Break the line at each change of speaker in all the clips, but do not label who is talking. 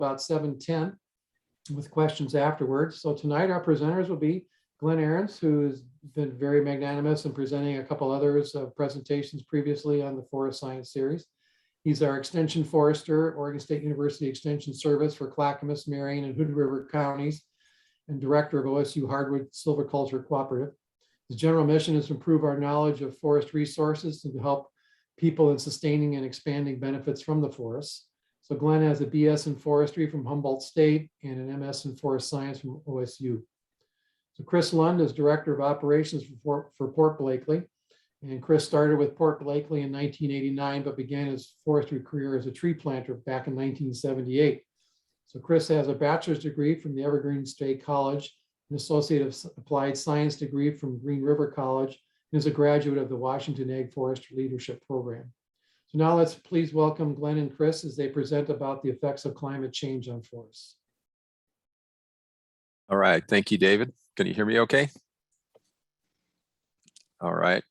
about 7:10 with questions afterwards. So tonight our presenters will be Glenn Ahrens, who's been very magnanimous in presenting a couple others presentations previously on the Forest Science Series. He's our Extension Forester, Oregon State University Extension Service for Clackamas, Marion, and Hood River counties, and director of OSU Hardwood Silviculture Cooperative. His general mission is to improve our knowledge of forest resources and to help people in sustaining and expanding benefits from the forests. So Glenn has a BS in forestry from Humboldt State and an MS in forest science from OSU. So Chris Lunde is director of operations for Port Blakely. And Chris started with Port Blakely in 1989, but began his forestry career as a tree planter back in 1978. So Chris has a bachelor's degree from the Evergreen State College, an associate of applied science degree from Green River College, and is a graduate of the Washington Ag Forestry Leadership Program. So now let's please welcome Glenn and Chris as they present about the effects of climate change on forests.
All right, thank you, David. Can you hear me okay? All right.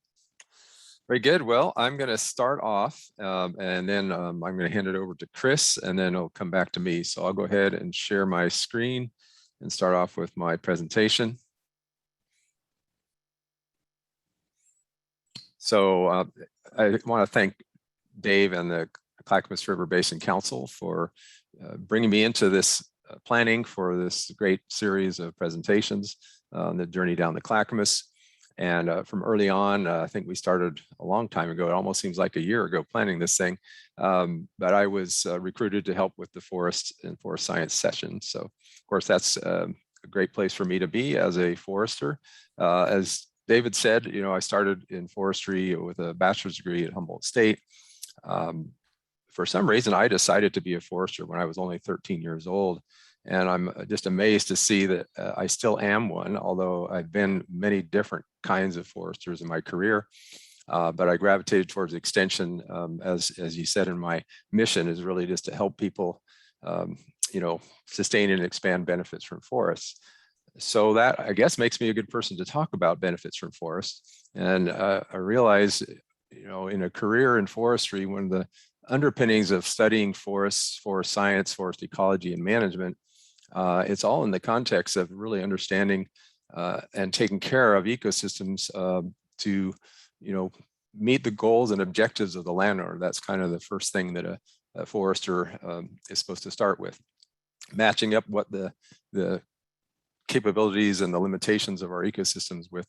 Very good. Well, I'm going to start off and then I'm going to hand it over to Chris and then it'll come back to me. So I'll go ahead and share my screen and start off with my presentation. So I want to thank Dave and the Clackamas River Basin Council for bringing me into this planning for this great series of presentations on the journey down the Clackamas. And from early on, I think we started a long time ago. It almost seems like a year ago planning this thing. But I was recruited to help with the forest and forest science session. So of course, that's a great place for me to be as a forester. As David said, you know, I started in forestry with a bachelor's degree at Humboldt State. For some reason, I decided to be a forester when I was only 13 years old. And I'm just amazed to see that I still am one, although I've been many different kinds of foresters in my career. But I gravitated towards extension, as you said, in my mission is really just to help people, you know, sustain and expand benefits from forests. So that, I guess, makes me a good person to talk about benefits from forests. And I realize, you know, in a career in forestry, one of the underpinnings of studying forests, forest science, forest ecology, and management, it's all in the context of really understanding and taking care of ecosystems to, you know, meet the goals and objectives of the landowner. That's kind of the first thing that a forester is supposed to start with. Matching up what the capabilities and the limitations of our ecosystems with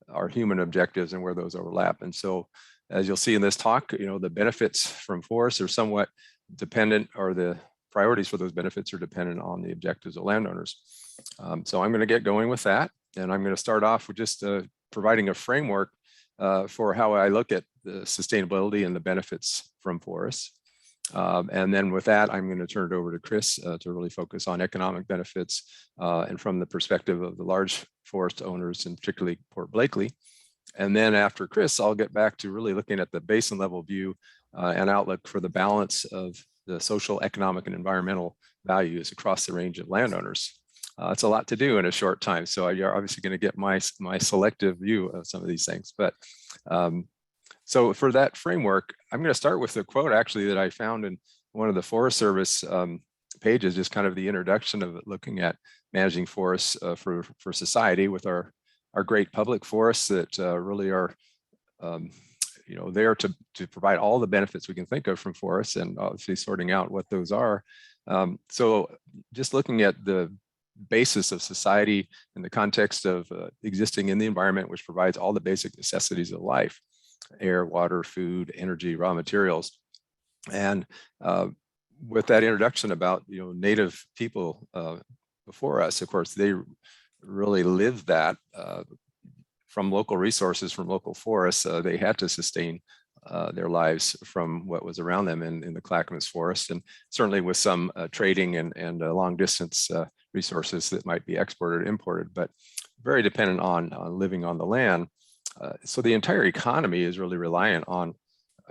our human objectives and where those overlap. And so, as you'll see in this talk, you know, the benefits from forests are somewhat dependent, or the priorities for those benefits are dependent on the objectives of landowners. So I'm going to get going with that. And I'm going to start off with just providing a framework for how I look at the sustainability and the benefits from forests. And then with that, I'm going to turn it over to Chris to really focus on economic benefits and from the perspective of the large forest owners, and particularly Port Blakely. And then after Chris, I'll get back to really looking at the basin level view and outlook for the balance of the social, economic, and environmental values across the range of landowners. It's a lot to do in a short time, so you're obviously going to get my selective view of some of these things. But so for that framework, I'm going to start with a quote actually that I found in one of the Forest Service pages, just kind of the introduction of it, looking at managing forests for society with our great public forests that really are, you know, there to provide all the benefits we can think of from forests, and obviously sorting out what those are. So just looking at the basis of society in the context of existing in the environment, which provides all the basic necessities of life: air, water, food, energy, raw materials. And with that introduction about, you know, native people before us, of course, they really lived that from local resources, from local forests. They had to sustain their lives from what was around them in the Clackamas forest, and certainly with some trading and long distance resources that might be exported or imported, but very dependent on living on the land. So the entire economy is really reliant on,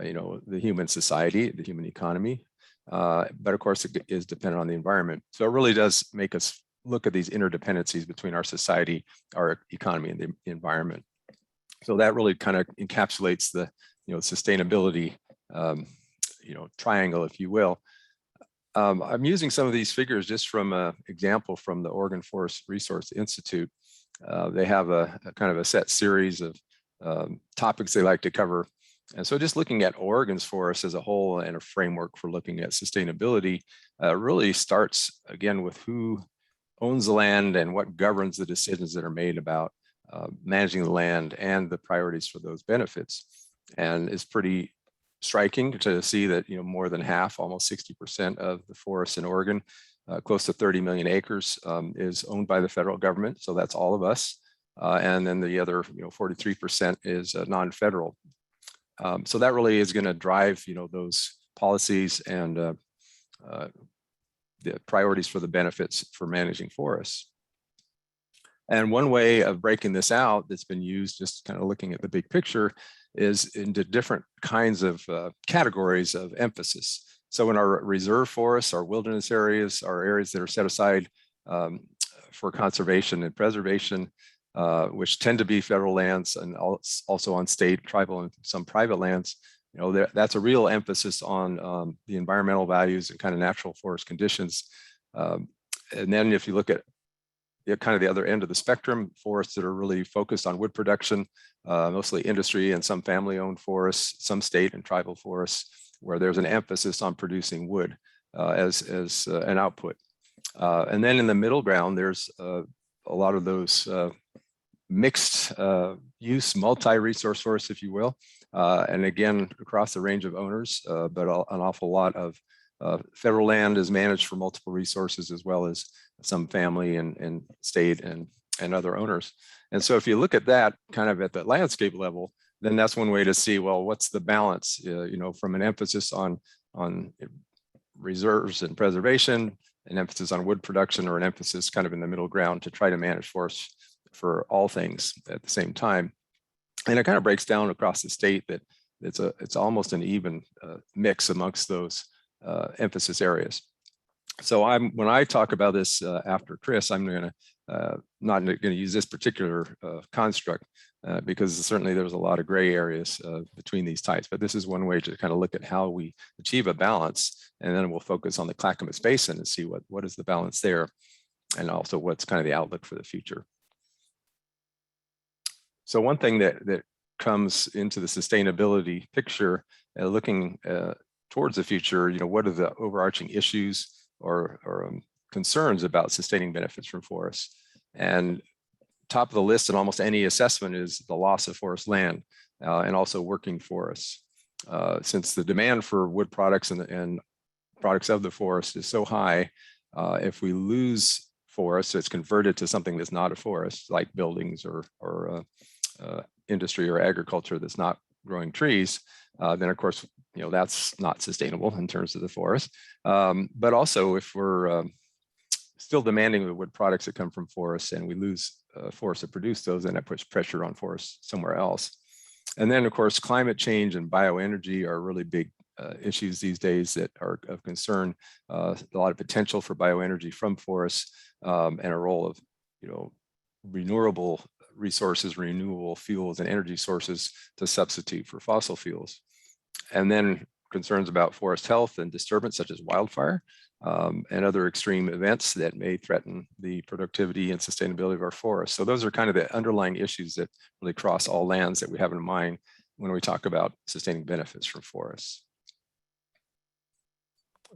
you know, the human society, the human economy, but of course it is dependent on the environment. So it really does make us look at these interdependencies between our society, our economy, and the environment. So that really kind of encapsulates the, you know, sustainability, you know, triangle, if you will. I'm using some of these figures just from an example from the Oregon Forest Resource Institute. They have a kind of a set series of topics they like to cover. And so just looking at Oregon's forests as a whole and a framework for looking at sustainability really starts again with who owns the land and what governs the decisions that are made about managing the land and the priorities for those benefits. And it's pretty striking to see that more than half, almost 60% of the forests in Oregon, close to 30 million acres, is owned by the federal government. So that's all of us. And then the other 43% is non-federal. So that really is going to drive those policies and the priorities for the benefits for managing forests. And one way of breaking this out that's been used, just kind of looking at the big picture, is into different kinds of categories of emphasis. So in our reserve forests, our wilderness areas, our areas that are set aside for conservation and preservation, which tend to be federal lands and also on state, tribal, and some private lands, that's a real emphasis on the environmental values and kind of natural forest conditions. And then if you look at kind of the other end of the spectrum, forests that are really focused on wood production, mostly industry and some family-owned forests, some state and tribal forests, where there's an emphasis on producing wood as an output. And then in the middle ground, there's a lot of those mixed use, multi-resource forests, if you will. And again, across the range of owners, but an awful lot of federal land is managed for multiple resources, as well as some family and state and other owners. And so if you look at that kind of at the landscape level, then that's one way to see, well, what's the balance, from an emphasis on reserves and preservation, an emphasis on wood production, or an emphasis kind of in the middle ground to try to manage forests for all things at the same time. And it kind of breaks down across the state that it's almost an even mix amongst those emphasis areas. So when I talk about this after Chris, I'm not going to use this particular construct because certainly there's a lot of gray areas between these types, but this is one way to kind of look at how we achieve a balance, and then we'll focus on the Clackamas Basin and see what is the balance there, and also what's kind of the outlook for the future. So one thing that comes into the sustainability picture, looking towards the future, what are the overarching issues or concerns about sustaining benefits from forests? And top of the list in almost any assessment is the loss of forest land and also working forests. Since the demand for wood products and products of the forest is so high, if we lose forest, it's converted to something that's not a forest, like buildings or industry or agriculture that's not growing trees, then of course, that's not sustainable in terms of the forest. But also if we're still demanding the wood products that come from forests and we lose forests that produce those, then it puts pressure on forests somewhere else. And then of course, climate change and bioenergy are really big issues these days that are of concern. A lot of potential for bioenergy from forests and a role of, renewable resources, renewable fuels and energy sources to substitute for fossil fuels. And then concerns about forest health and disturbance such as wildfire and other extreme events that may threaten the productivity and sustainability of our forests. So those are kind of the underlying issues that really cross all lands that we have in mind when we talk about sustaining benefits from forests.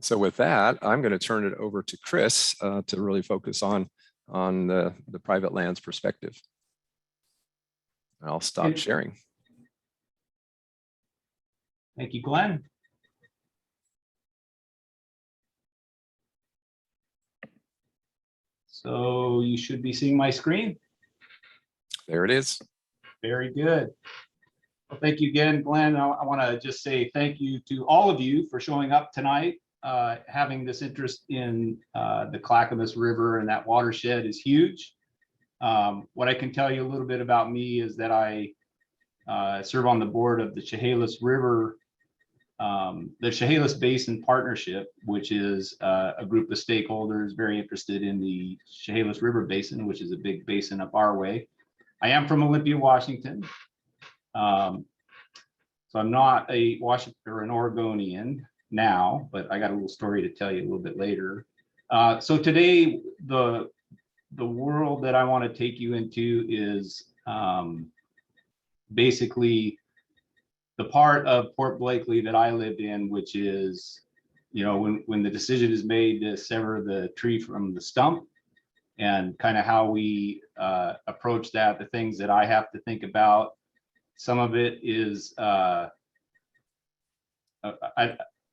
So with that, I'm going to turn it over to Chris to really focus on the private lands perspective. I'll stop sharing.
Thank you, Glenn. So you should be seeing my screen.
There it is.
Very good. Well, thank you again, Glenn. I want to just say thank you to all of you for showing up tonight. Having this interest in the Clackamas River and that watershed is huge. What I can tell you a little bit about me is that I serve on the board of the Chehalis River, the Chehalis Basin Partnership, which is a group of stakeholders very interested in the Chehalis River Basin, which is a big basin up our way. I am from Olympia, Washington. So I'm not a Washington or an Oregonian, now, but I got a little story to tell you a little bit later. So today, the world that I want to take you into is basically the part of Port Blakely that I lived in, which is, when the decision is made to sever the tree from the stump, and kind of how we approach that, the things that I have to think about. Some of it is, I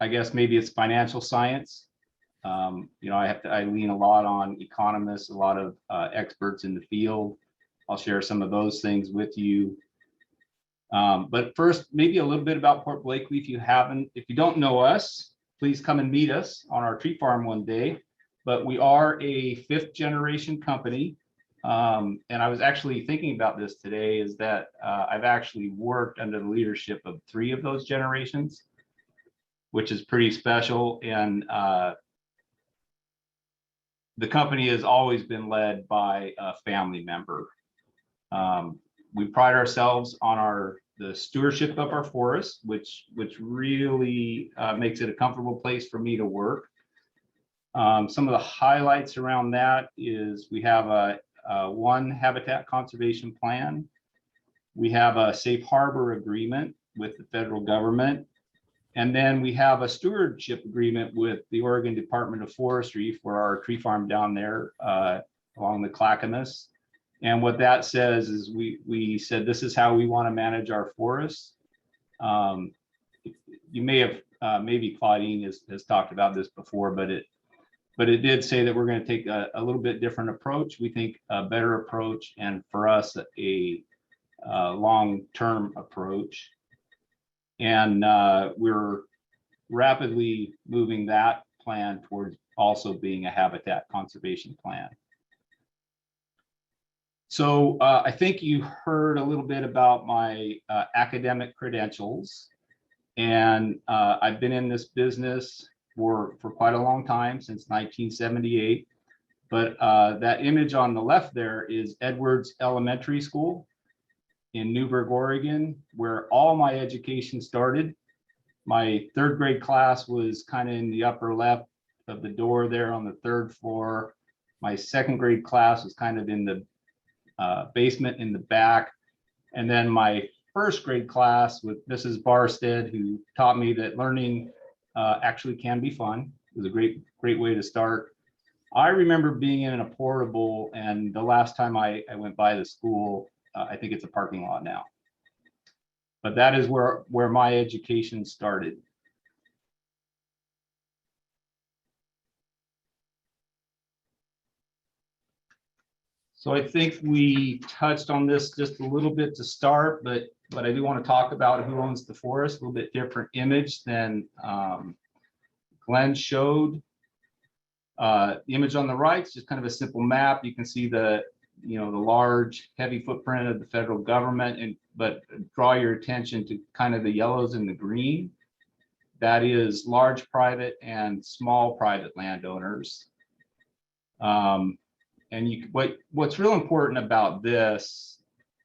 guess maybe it's financial science. I lean a lot on economists, a lot of experts in the field. I'll share some of those things with you. But first, maybe a little bit about Port Blakely. If you don't know us, please come and meet us on our tree farm one day. But we are a 5th generation company. And I was actually thinking about this today, is that I've actually worked under the leadership of 3 of those generations, which is pretty special. And the company has always been led by a family member. We pride ourselves on the stewardship of our forests, which really makes it a comfortable place for me to work. Some of the highlights around that is we have a 1 habitat conservation plan. We have a safe harbor agreement with the federal government. And then we have a stewardship agreement with the Oregon Department of Forestry for our tree farm down there along the Clackamas. And what that says is we said, this is how we want to manage our forests. You may have, maybe Claudine has talked about this before, but it did say that we're going to take a little bit different approach. We think a better approach, and for us, a long-term approach. And we're rapidly moving that plan towards also being a habitat conservation plan. So I think you heard a little bit about my academic credentials, and I've been in this business for quite a long time, since 1978. But that image on the left there is Edwards Elementary School in Newburgh, Oregon, where all my education started. My 3rd grade class was kind of in the upper left of the door there on the 3rd floor. My 2nd grade class was kind of in the basement in the back. And then my 1st grade class with Mrs. Barstead, who taught me that learning actually can be fun. It was a great way to start. I remember being in a portable, and the last time I went by the school, I think it's a parking lot now. But that is where my education started. So I think we touched on this just a little bit to start, but I do want to talk about who owns the forest, a little bit different image than Glenn showed. The image on the right is just kind of a simple map. You can see the large, heavy footprint of the federal government, but draw your attention to kind of the yellows and the green. That is large private and small private landowners. And what's real important about this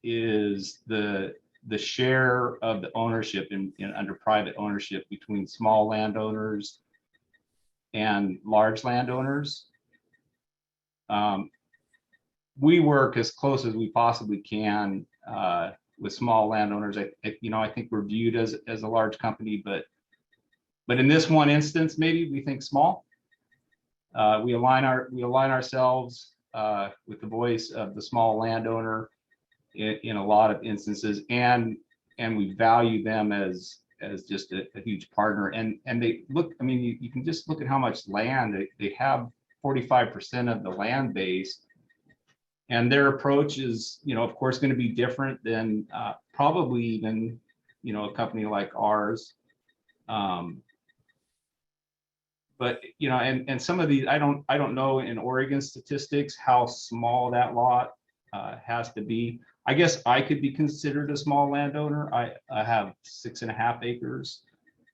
is the share of the ownership under private ownership between small landowners and large landowners. We work as close as we possibly can with small landowners. I think we're viewed as a large company, but in this one instance, maybe we think small. We align ourselves with the voice of the small landowner in a lot of instances, and we value them as just a huge partner. And they look, I mean, you can just look at how much land they have. 45% of the land base, and their approach is, of course, going to be different than probably even, a company like ours. But and some of these, I don't know in Oregon statistics how small that lot has to be. I guess I could be considered a small landowner. I have 6.5 acres.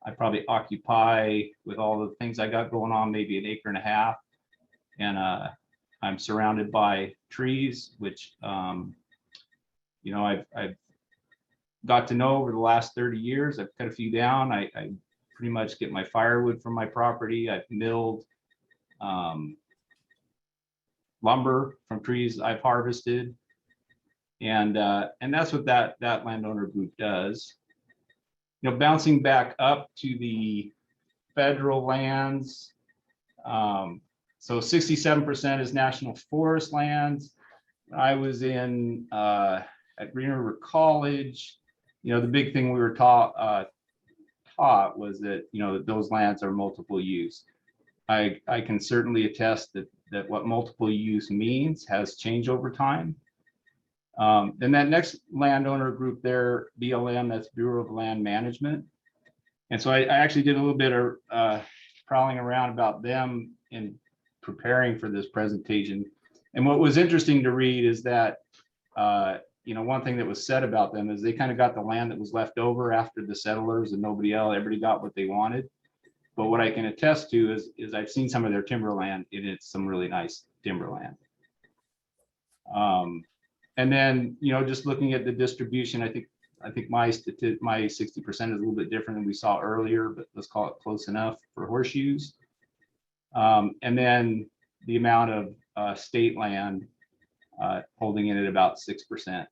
I probably occupy, with all the things I got going on, maybe 1.5 acres, and I'm surrounded by trees, which I've got to know over the last 30 years. I've cut a few down. I pretty much get my firewood from my property. I've milled lumber from trees I've harvested. And that's what that landowner group does. You know, bouncing back up to the federal lands. So 67% is national forest lands. I was in at Green River College. You know, the big thing we were taught was that, you know, that those lands are multiple use. I can certainly attest that what multiple use means has changed over time. And that next landowner group there, BLM, that's Bureau of Land Management. And so I actually did a little bit of prowling around about them in preparing for this presentation. And what was interesting to read is that, you know, one thing that was said about them is they kind of got the land that was left over after the settlers and nobody else, everybody got what they wanted. But what I can attest to is I've seen some of their timberland, and it's some really nice timberland. And then, you know, just looking at the distribution, I think my 60% is a little bit different than we saw earlier, but let's call it close enough for horseshoes. And then the amount of state land holding in at about 6%.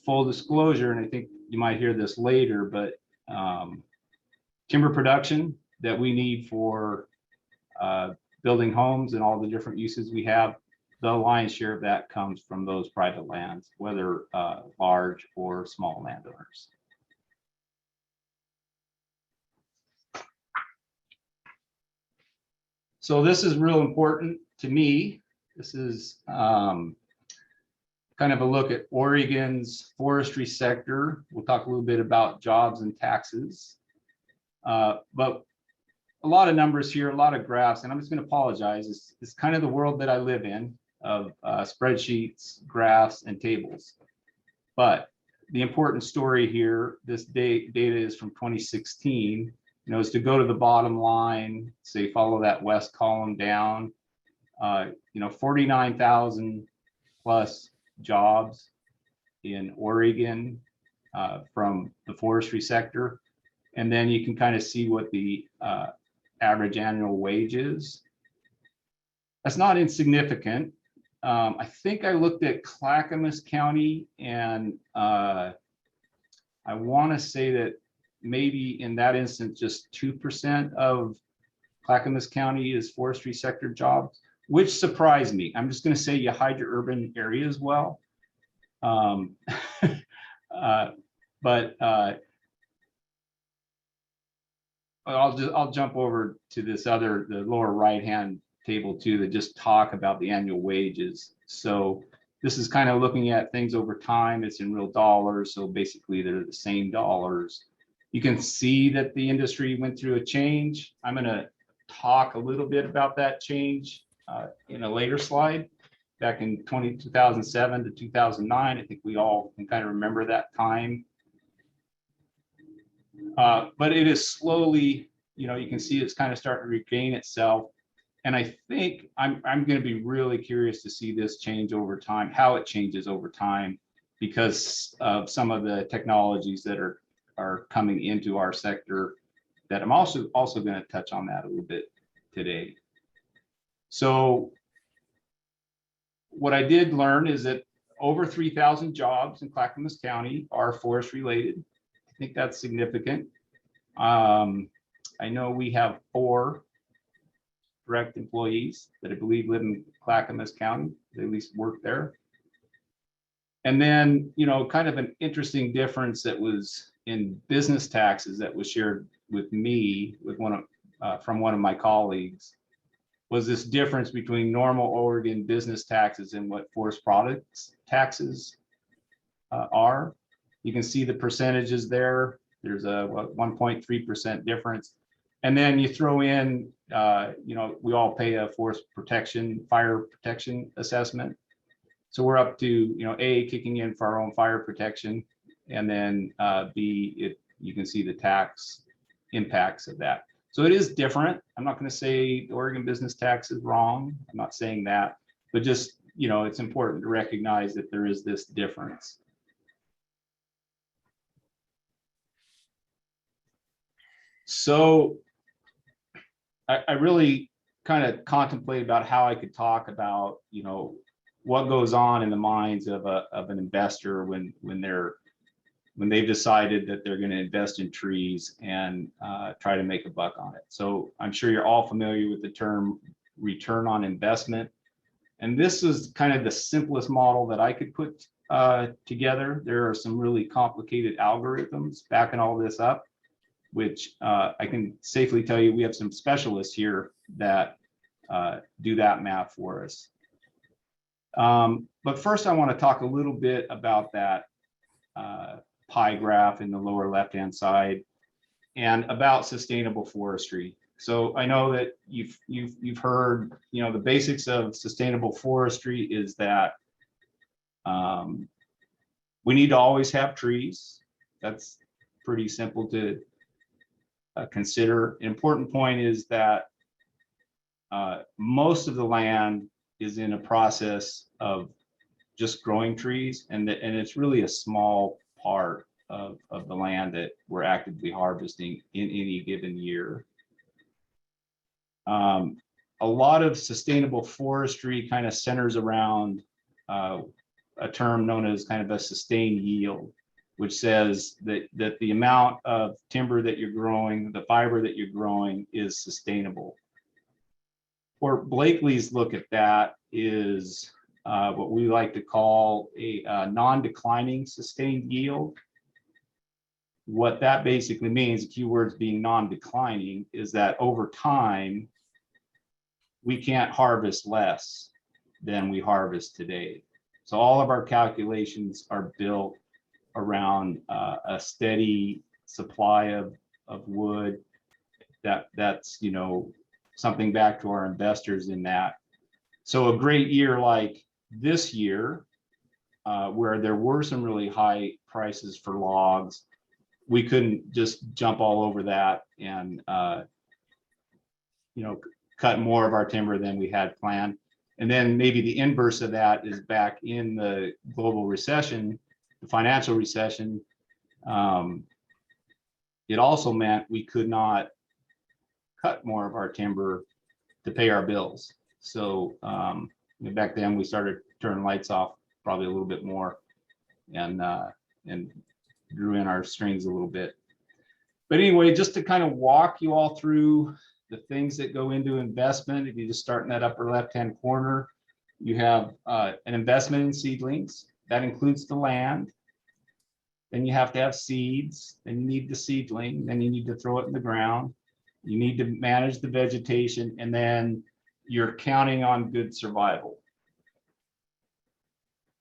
Full disclosure, and I think you might hear this later, but timber production that we need for building homes and all the different uses we have, the lion's share of that comes from those private lands, whether large or small landowners. So this is real important to me. This is kind of a look at Oregon's forestry sector. We'll talk a little bit about jobs and taxes, but a lot of numbers here, a lot of graphs, and I'm just going to apologize. It's kind of the world that I live in, of spreadsheets, graphs, and tables. But the important story here, this data is from 2016, you know, is to go to the bottom line, say follow that west column down, you know, 49,000 plus jobs in Oregon from the forestry sector. And then you can kind of see what the average annual wage is. That's not insignificant. I think I looked at Clackamas County, and I want to say that maybe in that instance, just 2% of Clackamas County is forestry sector jobs, which surprised me. I'm just going to say you hide your urban areas well. But I'll jump over to this other, the lower right-hand table too, that just talk about the annual wages. So this is kind of looking at things over time. It's in real dollars. So basically they're the same dollars. You can see that the industry went through a change. I'm going to talk a little bit about that change in a later slide. Back in 2007 to 2009, I think we all can kind of remember that time. But it is slowly, you know, you can see it's kind of starting to regain itself. And I think I'm going to be really curious to see this change over time, how it changes over time, because of some of the technologies that are coming into our sector, that I'm also going to touch on that a little bit today. So what I did learn is that over 3,000 jobs in Clackamas County are forest related. I think that's significant. I know we have 4 direct employees that I believe live in Clackamas County. They at least work there. And then, you know, kind of an interesting difference that was in business taxes that was shared with me with from one of my colleagues, was this difference between normal Oregon business taxes and what forest products taxes are. You can see the percentages there. There's a 1.3% difference. And then you throw in, you know, we all pay a forest protection, fire protection assessment. So we're up to, you know, A, kicking in for our own fire protection, and then B, you can see the tax impacts of that. So it is different. I'm not going to say the Oregon business tax is wrong. I'm not saying that, but just, you know, it's important to recognize that there is this difference. So I really kind of contemplate about how I could talk about, what goes on in the minds of an investor when they've decided that they're going to invest in trees and try to make a buck on it. So I'm sure you're all familiar with the term return on investment. And this is kind of the simplest model that I could put together. There are some really complicated algorithms backing all this up, which I can safely tell you we have some specialists here that do that math for us. But first, I want to talk a little bit about that pie graph in the lower left-hand side and about sustainable forestry. So I know that you've heard, the basics of sustainable forestry is that we need to always have trees. That's pretty simple to consider. An important point is that most of the land is in a process of just growing trees, and it's really a small part of the land that we're actively harvesting in any given year. A lot of sustainable forestry kind of centers around a term known as kind of a sustained yield, which says that the amount of timber that you're growing, the fiber that you're growing, is sustainable. Or Blakely's look at that is what we like to call a non-declining sustained yield. What that basically means, keywords being non-declining, is that over time, we can't harvest less than we harvest today. So all of our calculations are built around a steady supply of wood. That's something back to our investors in that. So a great year like this year, where there were some really high prices for logs, we couldn't just jump all over that and cut more of our timber than we had planned. And then maybe the inverse of that is back in the global recession, the financial recession. It also meant we could not cut more of our timber to pay our bills. So back then we started turning lights off probably a little bit more and drew in our strings a little bit. But anyway, just to kind of walk you all through the things that go into investment. If you just start in that upper left-hand corner, you have an investment in seedlings. That includes the land. Then you have to have seeds. Then you need the seedling. Then you need to throw it in the ground. You need to manage the vegetation, and then you're counting on good survival.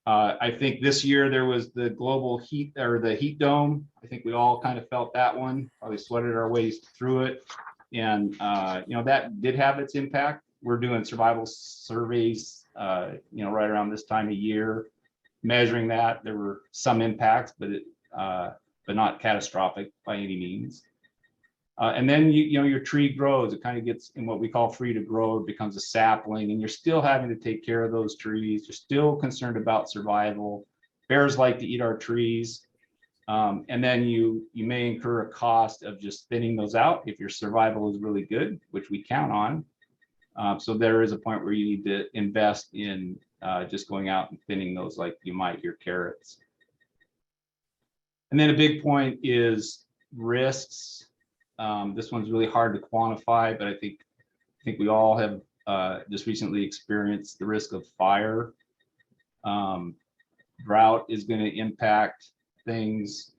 I think this year there was the global heat, or the heat dome. I think we all kind of felt that one, probably sweated our ways through it. And that did have its impact. We're doing survival surveys, right around this time of year, measuring that. There were some impacts, but not catastrophic by any means. And then your tree grows. It kind of gets in what we call free to grow. It becomes a sapling, and you're still having to take care of those trees. You're still concerned about survival. Bears like to eat our trees. And then you may incur a cost of just thinning those out if your survival is really good, which we count on. So there is a point where you need to invest in just going out and thinning those like you might your carrots. And then a big point is risks. This one's really hard to quantify, but I think we all have just recently experienced the risk of fire. Drought is going to impact things,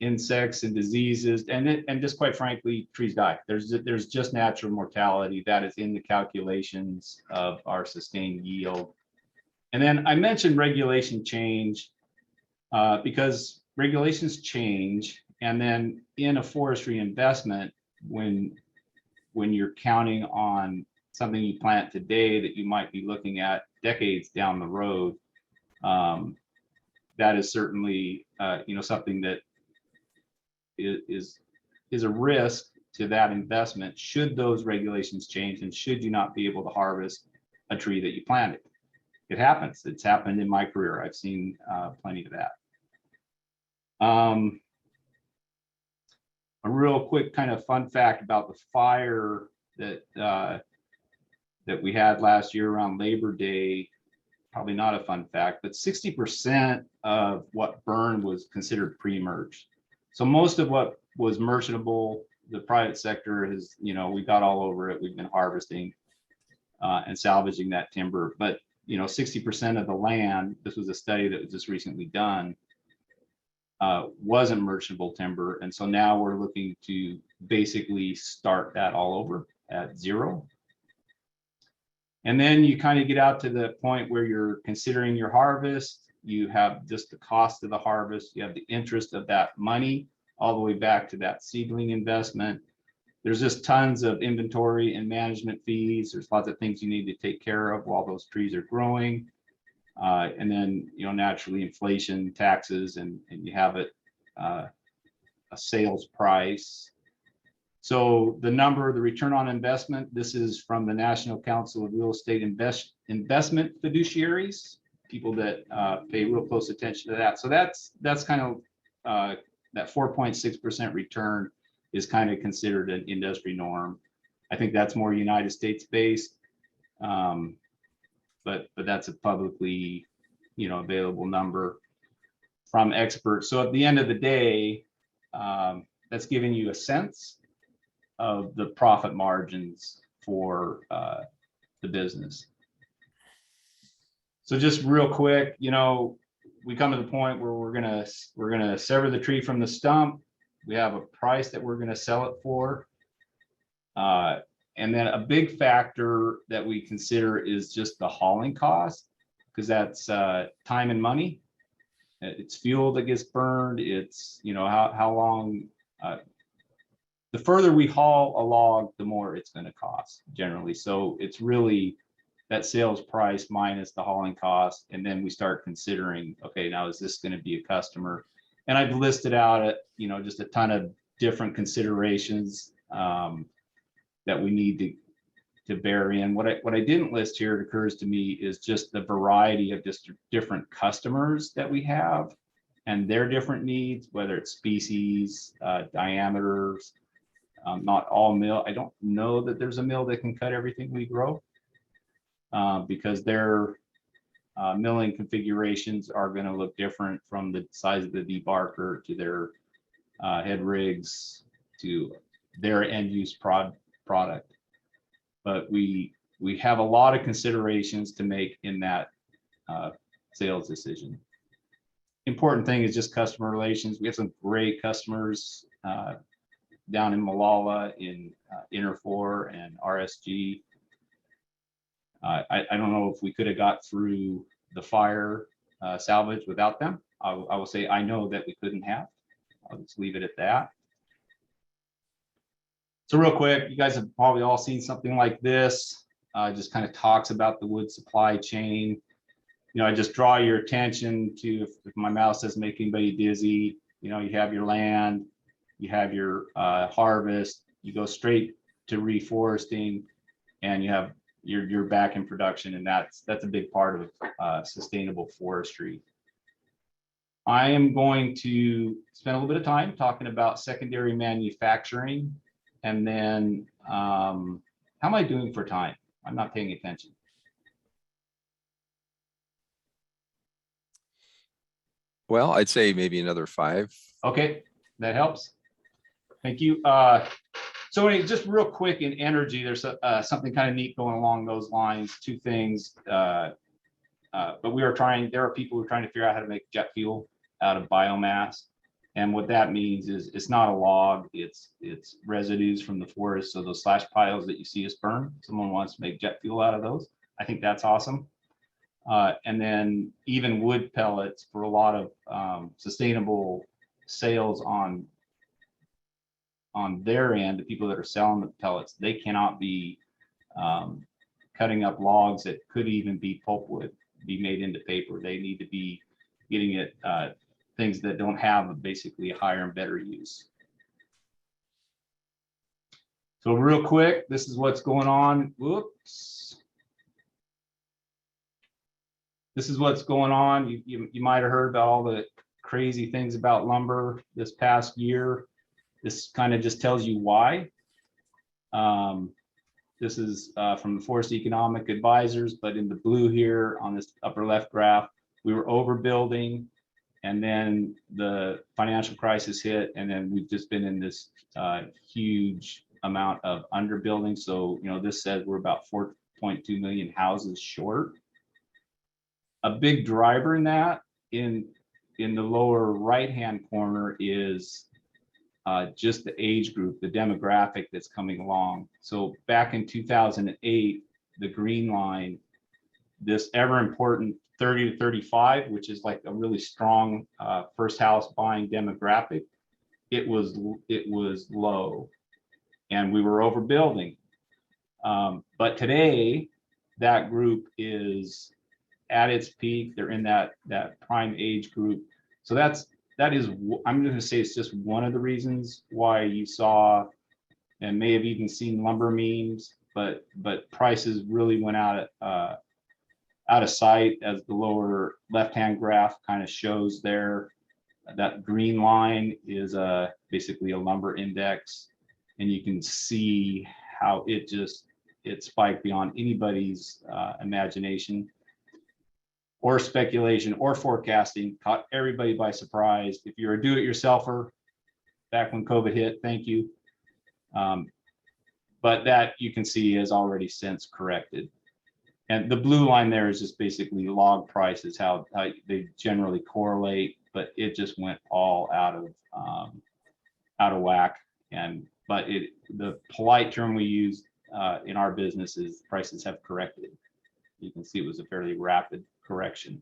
insects and diseases, and just quite frankly, trees die. There's just natural mortality that is in the calculations of our sustained yield. And then I mentioned regulation change because regulations change, and then in a forestry investment, when you're counting on something you plant today that you might be looking at decades down the road, that is certainly something that is a risk to that investment should those regulations change and should you not be able to harvest a tree that you planted. It happens. It's happened in my career. I've seen plenty of that. a real quick kind of fun fact about the fire that that we had last year around Labor Day. Probably not a fun fact, but 60% of what burned was considered pre-merge. So most of what was merchantable, the private sector has, we got all over it. We've been harvesting and salvaging that timber. But 60% of the land, this was a study that was just recently done, wasn't merchantable timber. And so now we're looking to basically start that all over at zero. And then you kind of get out to the point where you're considering your harvest. You have just the cost of the harvest. You have the interest of that money all the way back to that seedling investment. There's just tons of inventory and management fees. There's lots of things you need to take care of while those trees are growing. And then, naturally inflation, taxes, and you have it a sales price. So the return on investment, this is from the National Council of Real Estate Investment Fiduciaries, people that pay real close attention to that. So that's kind of that 4.6% return is kind of considered an industry norm. I think that's more United States based, but that's a publicly available number from experts. So at the end of the day, that's giving you a sense of the profit margins for the business. So just real quick, we come to the point where we're gonna sever the tree from the stump. We have a price that we're gonna sell it for. And then a big factor that we consider is just the hauling cost, because that's time and money. It's fuel that gets burned. It's how long. The further we haul a log, the more it's going to cost generally. So it's really that sales price minus the hauling cost. And then we start considering, okay, now is this going to be a customer? And I've listed out just a ton of different considerations that we need to bear in. What I didn't list here, it occurs to me, is just the variety of just different customers that we have and their different needs, whether it's species, diameters. Not all mill. I don't know that there's a mill that can cut everything we grow because their milling configurations are going to look different, from the size of the debarker to their head rigs to their end use product. But we have a lot of considerations to make in that sales decision. Important thing is just customer relations. We have some great customers down in Malala, in Interfor and RSG. I don't know if we could have got through the fire salvage without them. I will say I know that we couldn't have. I'll just leave it at that. So real quick, you guys have probably all seen something like this. Just kind of talks about the wood supply chain. I just draw your attention to, if my mouse doesn't make anybody dizzy, you have your land, you have your harvest, you go straight to reforesting, and you're back in production, and that's a big part of sustainable forestry. I am going to spend a little bit of time talking about secondary manufacturing, and then how am I doing for time? I'm not paying attention.
Well, I'd say maybe another 5.
Okay, that helps. Thank you. So anyway, just real quick, in energy, there's something kind of neat going along those lines. 2 things. But there are people who are trying to figure out how to make jet fuel out of biomass. And what that means is it's not a log, it's residues from the forest. So those slash piles that you see us burn, someone wants to make jet fuel out of those. I think that's awesome. And then even wood pellets for a lot of sustainable sales on their end, the people that are selling the pellets, they cannot be cutting up logs that could even be pulpwood, be made into paper. They need to be getting it things that don't have basically a higher and better use. So real quick, this is what's going on. Whoops. This is what's going on. You might have heard about all the crazy things about lumber this past year. This kind of just tells you why. This is from the Forest Economic Advisors, but in the blue here on this upper left graph, we were overbuilding, and then the financial crisis hit, and then we've just been in this huge amount of underbuilding. So, you know, this says we're about 4.2 million houses short. A big driver in that, in the lower right-hand corner, is just the age group, the demographic that's coming along. So back in 2008, the green line, this ever important 30 to 35, which is like a really strong first house buying demographic, it was low, and we were overbuilding. But today, that group is at its peak. They're in that prime age group. So that is, I'm going to say, it's just one of the reasons why you saw, and may have even seen, lumber memes, but prices really went out of sight, as the lower left-hand graph kind of shows there. That green line is basically a lumber index, and you can see how it spiked beyond anybody's imagination or speculation or forecasting. Caught everybody by surprise. If you're a do-it-yourselfer back when COVID hit, thank you. But that, you can see, has already since corrected. And the blue line there is just basically log prices, how they generally correlate, but it just went all out of whack. But the polite term we use in our business is prices have corrected. You can see it was a fairly rapid correction.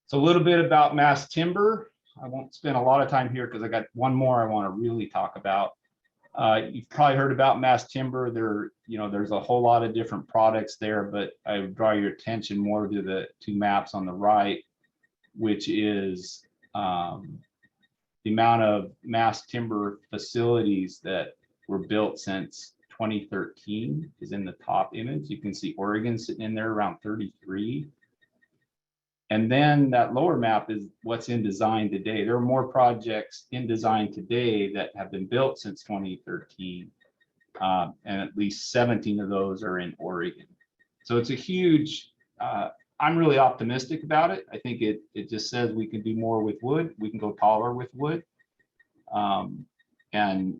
So a little bit about mass timber. I won't spend a lot of time here because I got one more I want to really talk about. You've probably heard about mass timber. There's a whole lot of different products there, but I would draw your attention more to the two maps on the right, which is the amount of mass timber facilities that were built since 2013 is in the top image. You can see Oregon sitting in there around 33. And then that lower map is what's in design today. There are more projects in design today that have been built since 2013. And at least 17 of those are in Oregon. So it's a huge, I'm really optimistic about it. I think it just says we can do more with wood. We can go taller with wood. And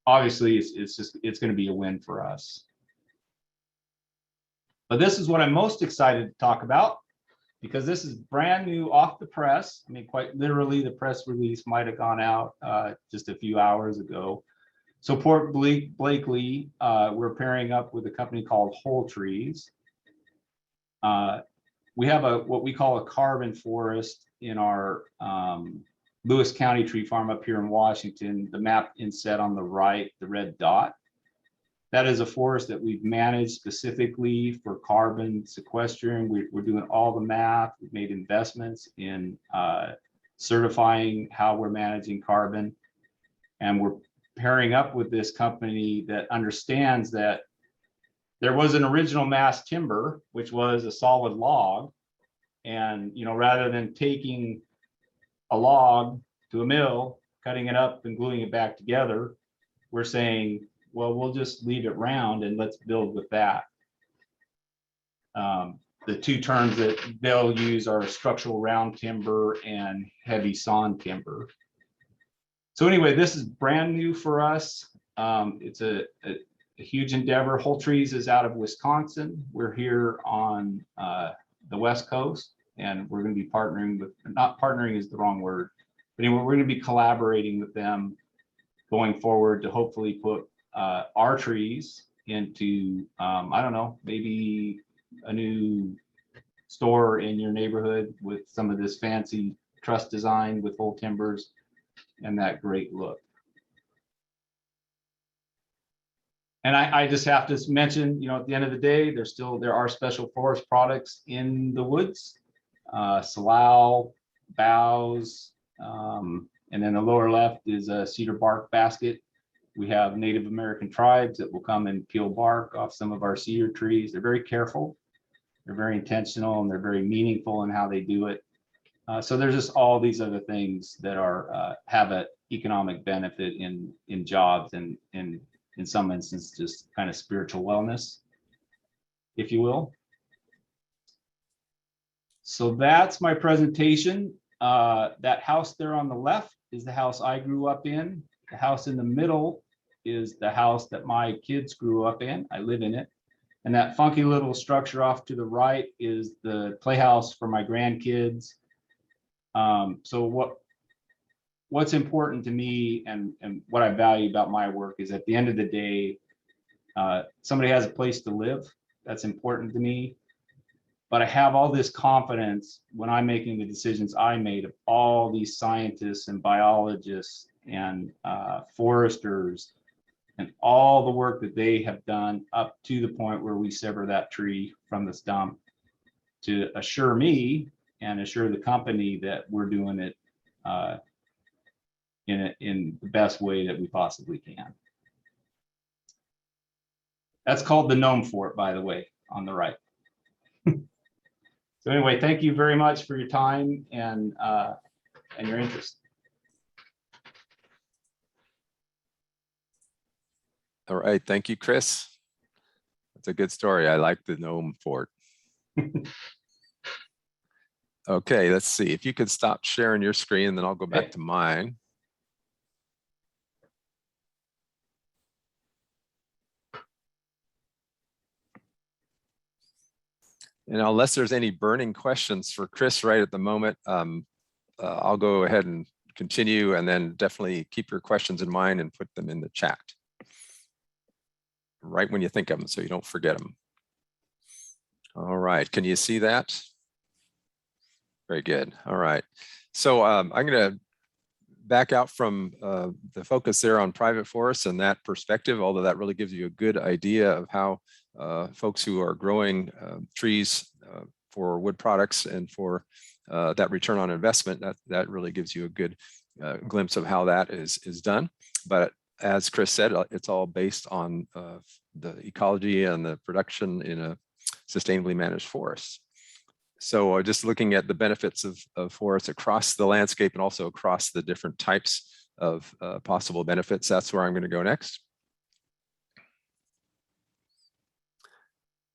obviously it's going to be a win for us. But this is what I'm most excited to talk about, because this is brand new off the press. I mean, quite literally, the press release might have gone out just a few hours ago. So Port Blakely, we're pairing up with a company called Whole Trees. We have what we call a carbon forest in our Lewis County tree farm up here in Washington. The map inset on the right, the red dot. That is a forest that we've managed specifically for carbon sequestering. We're doing all the math. We've made investments in certifying how we're managing carbon. And we're pairing up with this company that understands that there was an original mass timber, which was a solid log. And, rather than taking a log to a mill, cutting it up and gluing it back together, we're saying, well, we'll just leave it round and let's build with that. The two terms that they'll use are structural round timber and heavy sawn timber. So anyway, this is brand new for us. It's a huge endeavor. Whole Trees is out of Wisconsin. We're here on the West Coast, and we're going to be partnering with, not partnering is the wrong word, but anyway, we're going to be collaborating with them going forward to hopefully put our trees into, I don't know, maybe a new store in your neighborhood with some of this fancy truss design with whole timbers and that great look. And I just have to mention, at the end of the day, there are special forest products in the woods, salal, boughs, and then the lower left is a cedar bark basket. We have Native American tribes that will come and peel bark off some of our cedar trees. They're very careful, they're very intentional, and they're very meaningful in how they do it. So there's just all these other things that are have an economic benefit in jobs and in some instances just kind of spiritual wellness, if you will. So that's my presentation. That house there on the left is the house I grew up in. The house in the middle is the house that my kids grew up in. I live in it. And that funky little structure off to the right is the playhouse for my grandkids. So what's important to me and what I value about my work is at the end of the day, somebody has a place to live. That's important to me. But I have all this confidence when I'm making the decisions I made of all these scientists and biologists and foresters and all the work that they have done up to the point where we sever that tree from the stump to assure me and assure the company that we're doing it in the best way that we possibly can. That's called the gnome fort, by the way, on the right. So anyway, thank you very much for your time and your interest.
All right, thank you, Chris. That's a good story. I like the gnome fort. Okay, let's see. If you could stop sharing your screen, then I'll go back to mine. And unless there's any burning questions for Chris right at the moment, I'll go ahead and continue, and then definitely keep your questions in mind and put them in the chat right when you think of them so you don't forget them. All right, can you see that? Very good. All right. So I'm going to back out from the focus there on private forests and that perspective, although that really gives you a good idea of how folks who are growing trees for wood products and for that return on investment, that really gives you a good glimpse of how that is done. But as Chris said, it's all based on the ecology and the production in a sustainably managed forest. So just looking at the benefits of forests across the landscape and also across the different types of possible benefits, that's where I'm going to go next.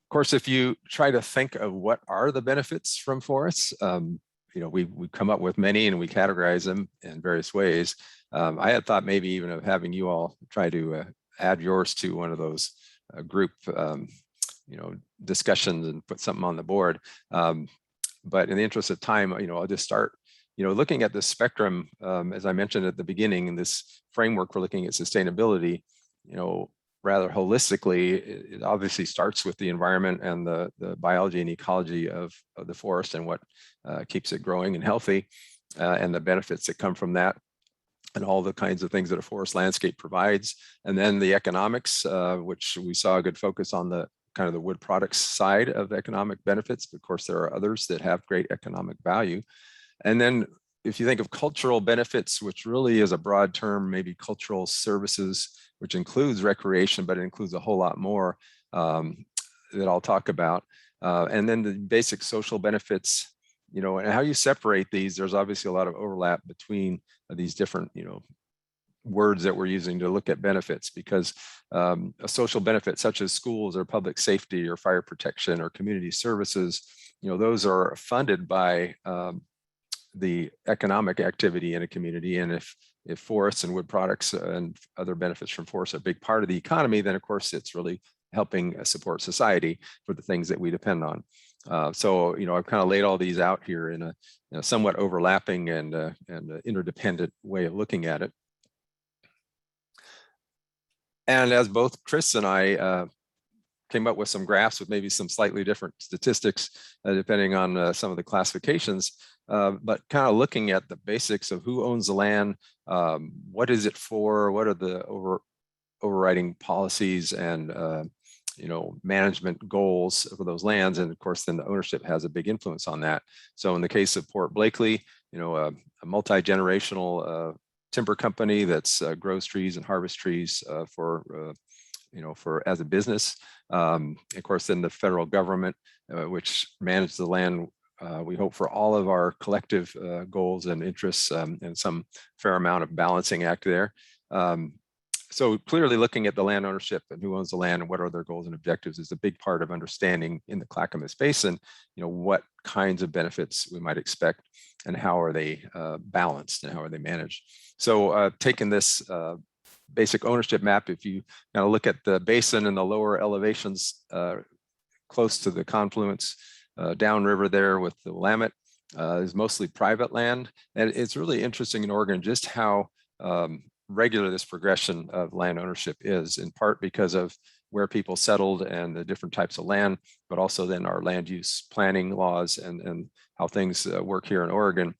Of course, if you try to think of what are the benefits from forests, we come up with many and we categorize them in various ways. I had thought maybe even of having you all try to add yours to one of those group discussions and put something on the board. But in the interest of time, I'll just start, looking at the spectrum, as I mentioned at the beginning, in this framework for looking at sustainability, rather holistically, it obviously starts with the environment and the biology and ecology of the forest and what keeps it growing and healthy, and the benefits that come from that, and all the kinds of things that a forest landscape provides. And then the economics, which we saw a good focus on the kind of the wood products side of economic benefits, but of course there are others that have great economic value. And then if you think of cultural benefits, which really is a broad term, maybe cultural services, which includes recreation, but it includes a whole lot more that I'll talk about. And then the basic social benefits, and how you separate these, there's obviously a lot of overlap between these different, words that we're using to look at benefits, because a social benefit such as schools or public safety or fire protection or community services, those are funded by the economic activity in a community. And if forests and wood products and other benefits from forests are a big part of the economy, then of course it's really helping support society for the things that we depend on. So I've kind of laid all these out here in a somewhat overlapping and interdependent way of looking at it. And as both Chris and I came up with some graphs with maybe some slightly different statistics, depending on some of the classifications, but kind of looking at the basics of who owns the land, what is it for, what are the overriding policies and management goals for those lands, and of course then the ownership has a big influence on that. So in the case of Port Blakely, a multi-generational timber company that's grows trees and harvest trees for as a business. Of course, then the federal government, which manages the land we hope for all of our collective goals and interests, and some fair amount of balancing act there. So clearly looking at the land ownership and who owns the land and what are their goals and objectives is a big part of understanding in the Clackamas Basin, what kinds of benefits we might expect and how are they balanced and how are they managed. So taking this basic ownership map, if you now look at the basin and the lower elevations close to the confluence downriver there with the Willamette, is mostly private land. And it's really interesting in Oregon just how regular this progression of land ownership is, in part because of where people settled and the different types of land, but also then our land use planning laws and how things work here in Oregon.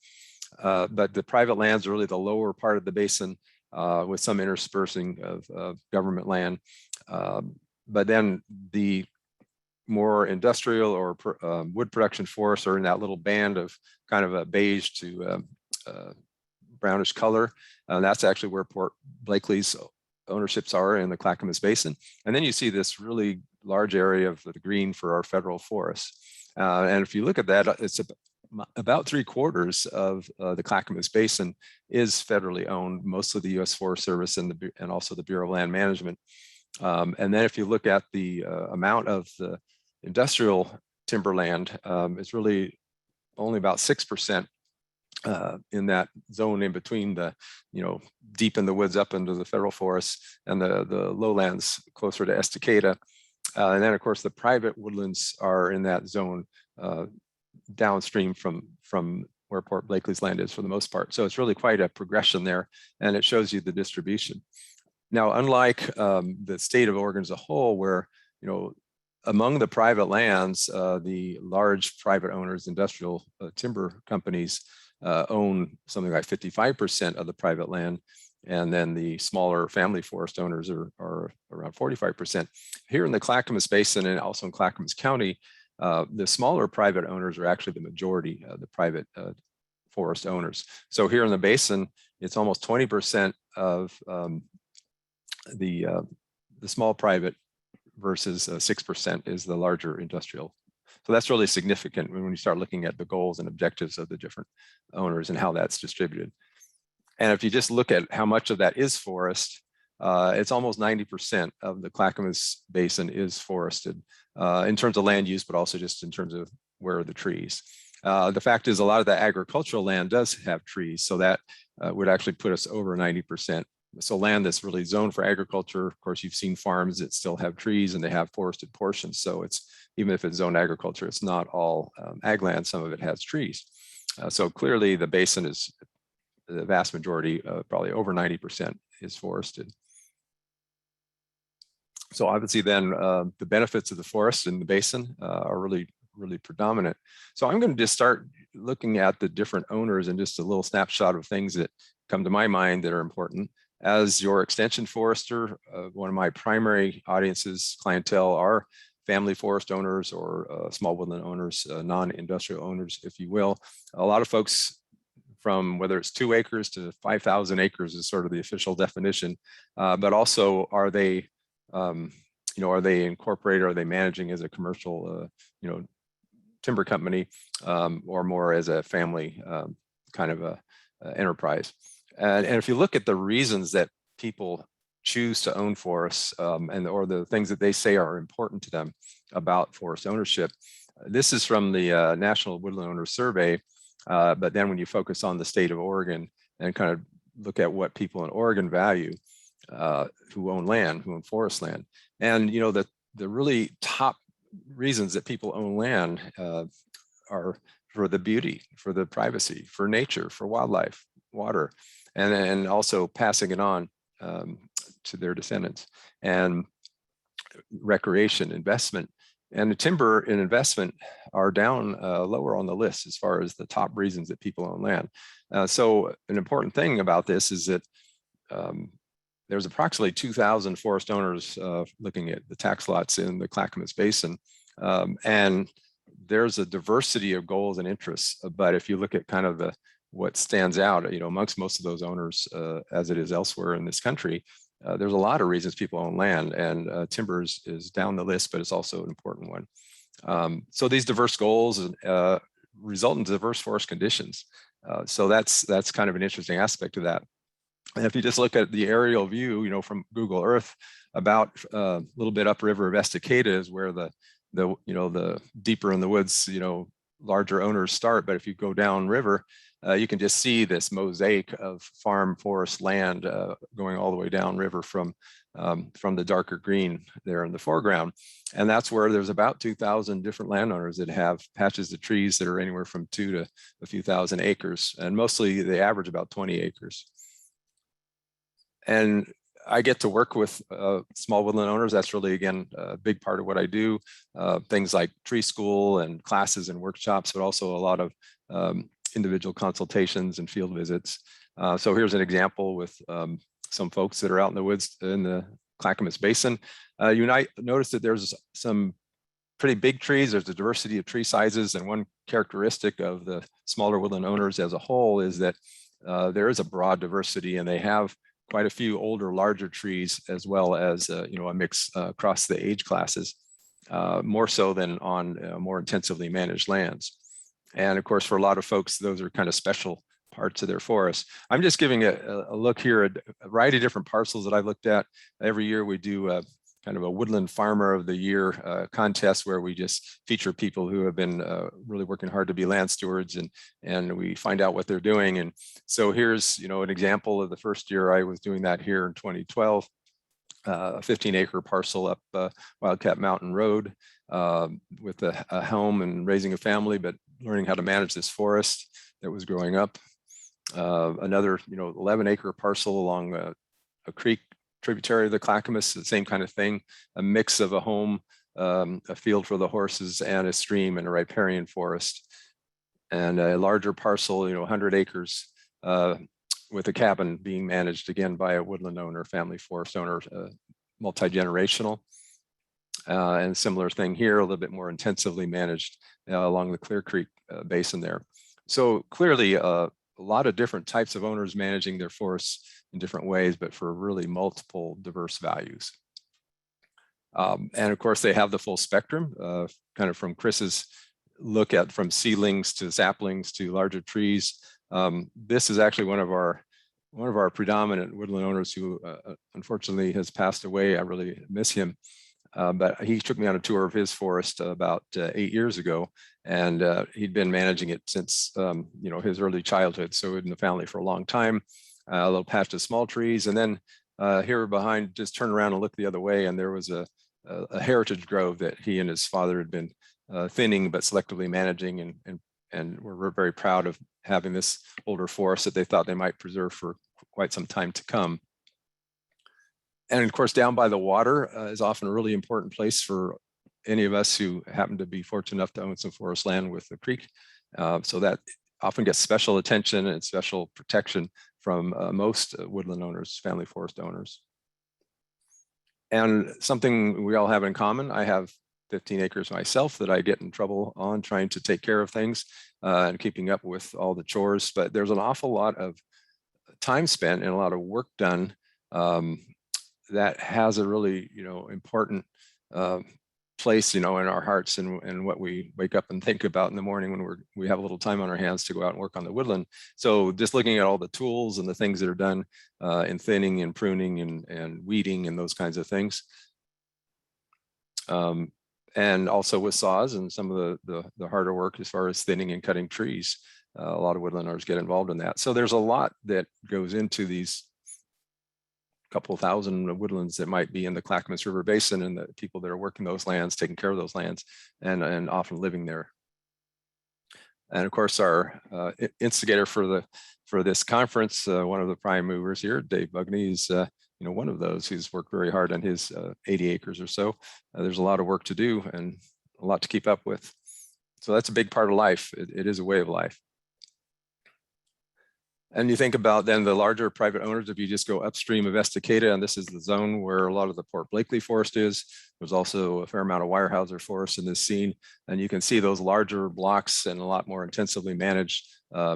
But the private lands are really the lower part of the basin with some interspersing of government land. But then the more industrial or wood production forests are in that little band of kind of a beige to brownish color. That's actually where Port Blakely's ownerships are in the Clackamas Basin. And then you see this really large area of the green for our federal forests. And if you look at that, it's about 3/4 of the Clackamas Basin is federally owned, mostly the U.S. Forest Service and also the Bureau of Land Management. And then if you look at the amount of the industrial timberland, it's really only about 6% in that zone in between the, deep in the woods up into the federal forests and the lowlands closer to Estacada. And then of course the private woodlands are in that zone downstream from where Port Blakely's land is for the most part. So it's really quite a progression there, and it shows you the distribution. Now, unlike the state of Oregon as a whole, where, among the private lands, the large private owners, industrial timber companies own something like 55% of the private land. And then the smaller family forest owners are around 45%. Here in the Clackamas Basin and also in Clackamas County, the smaller private owners are actually the majority of the private forest owners. So here in the basin, it's almost 20% of the small private versus 6% is the larger industrial. So that's really significant when you start looking at the goals and objectives of the different owners and how that's distributed. And if you just look at how much of that is forest, it's almost 90% of the Clackamas Basin is forested in terms of land use, but also just in terms of where are the trees. The fact is a lot of the agricultural land does have trees, so that would actually put us over 90%. So land that's really zoned for agriculture, of course, you've seen farms that still have trees and they have forested portions. So it's, even if it's zoned agriculture, it's not all ag land, some of it has trees. So clearly the basin is, the vast majority, probably over 90% is forested. So obviously then the benefits of the forest in the basin are really predominant. So I'm going to just start looking at the different owners and just a little snapshot of things that come to my mind that are important. As your extension forester, one of my primary audiences, clientele, are family forest owners or small woodland owners, non-industrial owners, if you will. A lot of folks from whether it's 2 acres to 5,000 acres is sort of the official definition, but also are they, are they incorporated, are they managing as a commercial, timber company, or more as a family kind of a enterprise. And if you look at the reasons that people choose to own forests or the things that they say are important to them about forest ownership, this is from the National Woodland Owners Survey. But then when you focus on the state of Oregon and kind of look at what people in Oregon value, who own land, who own forest land, and the really top reasons that people own land are for the beauty, for the privacy, for nature, for wildlife, water, and also passing it on to their descendants, and recreation, investment. And the timber and investment are down lower on the list as far as the top reasons that people own land. So an important thing about this is that there's approximately 2,000 forest owners looking at the tax lots in the Clackamas Basin. And there's a diversity of goals and interests. But if you look at kind of what stands out, amongst most of those owners, as it is elsewhere in this country, there's a lot of reasons people own land, and timber is down the list, but it's also an important one. So these diverse goals result in diverse forest conditions. So that's kind of an interesting aspect of that. And if you just look at the aerial view, you know, from Google Earth, about a little bit upriver of Estacada is where the deeper in the woods, you know, larger owners start. But if you go down river, you can just see this mosaic of farm forest land going all the way down river from the darker green there in the foreground. And that's where there's about 2,000 different landowners that have patches of trees that are anywhere from 2 to a few thousand acres. And mostly they average about 20 acres. And I get to work with small woodland owners. That's really, again, a big part of what I do. Things like tree school and classes and workshops, but also a lot of individual consultations and field visits. So here's an example with some folks that are out in the woods in the Clackamas Basin. You might notice that there's some pretty big trees. There's a diversity of tree sizes. And one characteristic of the smaller woodland owners as a whole is that there is a broad diversity, and they have quite a few older, larger trees, as well as you know, a mix across the age classes, more so than on more intensively managed lands. And of course, for a lot of folks, those are kind of special parts of their forest. I'm just giving a look here at a variety of different parcels that I've looked at. Every year we do kind of a Woodland Farmer of the Year contest, where we just feature people who have been really working hard to be land stewards, and we find out what they're doing. And so here's, you know, an example of the first year I was doing that here in 2012, a 15-acre parcel up Wildcat Mountain Road with a home and raising a family, but learning how to manage this forest that was growing up. Another, you know, 11-acre parcel along a creek tributary of the Clackamas, the same kind of thing, a mix of a home, a field for the horses, and a stream and a riparian forest. And a larger parcel, you know, 100 acres with a cabin being managed again by a woodland owner, family forest owner, multi-generational. And similar thing here, a little bit more intensively managed along the Clear Creek Basin there. So clearly a lot of different types of owners managing their forests in different ways, but for really multiple diverse values. And of course, they have the full spectrum, kind of from Chris's look at from seedlings to saplings to larger trees. This is actually one of our predominant woodland owners who unfortunately has passed away. I really miss him. But he took me on a tour of his forest about 8 years ago, and he'd been managing it since you know, his early childhood, so in the family for a long time. A little patch of small trees, and then here behind, just turn around and look the other way, and there was a heritage grove that he and his father had been thinning but selectively managing, and we're very proud of having this older forest that they thought they might preserve for quite some time to come. And of course, down by the water is often a really important place for any of us who happen to be fortunate enough to own some forest land with the creek. So that often gets special attention and special protection from most woodland owners, family forest owners. And something we all have in common, I have 15 acres myself that I get in trouble on trying to take care of things and keeping up with all the chores, but there's an awful lot of time spent and a lot of work done that has a really, you know, important place, you know, in our hearts and what we wake up and think about in the morning when we have a little time on our hands to go out and work on the woodland. So just looking at all the tools and the things that are done in thinning and pruning and weeding and those kinds of things. And also with saws and some of the harder work as far as thinning and cutting trees. A lot of woodland owners get involved in that. So there's a lot that goes into these couple of thousand woodlands that might be in the Clackamas River Basin, and the people that are working those lands, taking care of those lands, and often living there. And of course, our instigator for this conference, one of the prime movers here, Dave Mugney, is you know, one of those who's worked very hard on his 80 acres or so. There's a lot of work to do and a lot to keep up with. So that's a big part of life. It is a way of life. And you think about then the larger private owners, if you just go upstream of Estacada, and this is the zone where a lot of the Port Blakely forest is. There's also a fair amount of Weyerhaeuser forest in this scene. And you can see those larger blocks and a lot more intensively managed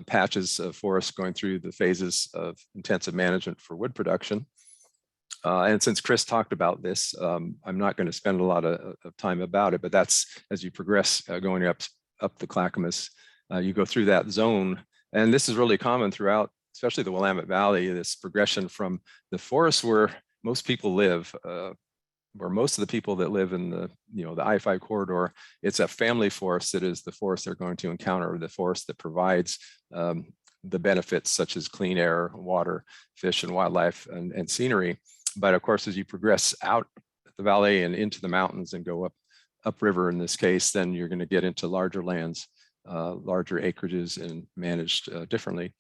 patches of forest going through the phases of intensive management for wood production. And since Chris talked about this, I'm not going to spend a lot of time about it, but that's as you progress going up the Clackamas you go through that zone. And this is really common throughout, especially the Willamette Valley, this progression from the forest where most people live, where most of the people that live in the, the I-5 corridor, it's a family forest that is the forest they're going to encounter, the forest that provides the benefits such as clean air, water, fish and wildlife and scenery. But of course, as you progress out the valley and into the mountains and go upriver in this case, then you're going to get into larger lands, larger acreages and managed differently.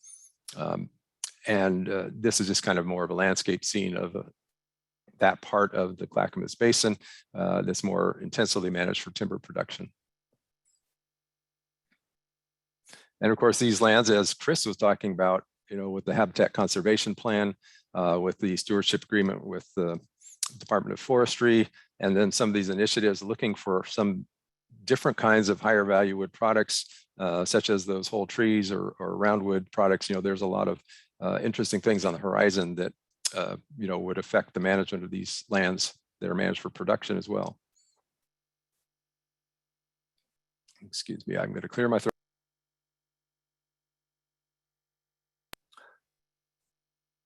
This is just kind of more of a landscape scene of that part of the Clackamas Basin that's more intensively managed for timber production. And of course, these lands, as Chris was talking about, with the Habitat Conservation Plan, with the stewardship agreement with the Department of Forestry, and then some of these initiatives looking for some different kinds of higher value wood products, such as those whole trees or roundwood products. There's a lot of interesting things on the horizon that would affect the management of these lands that are managed for production as well. Excuse me, I'm going to clear my throat.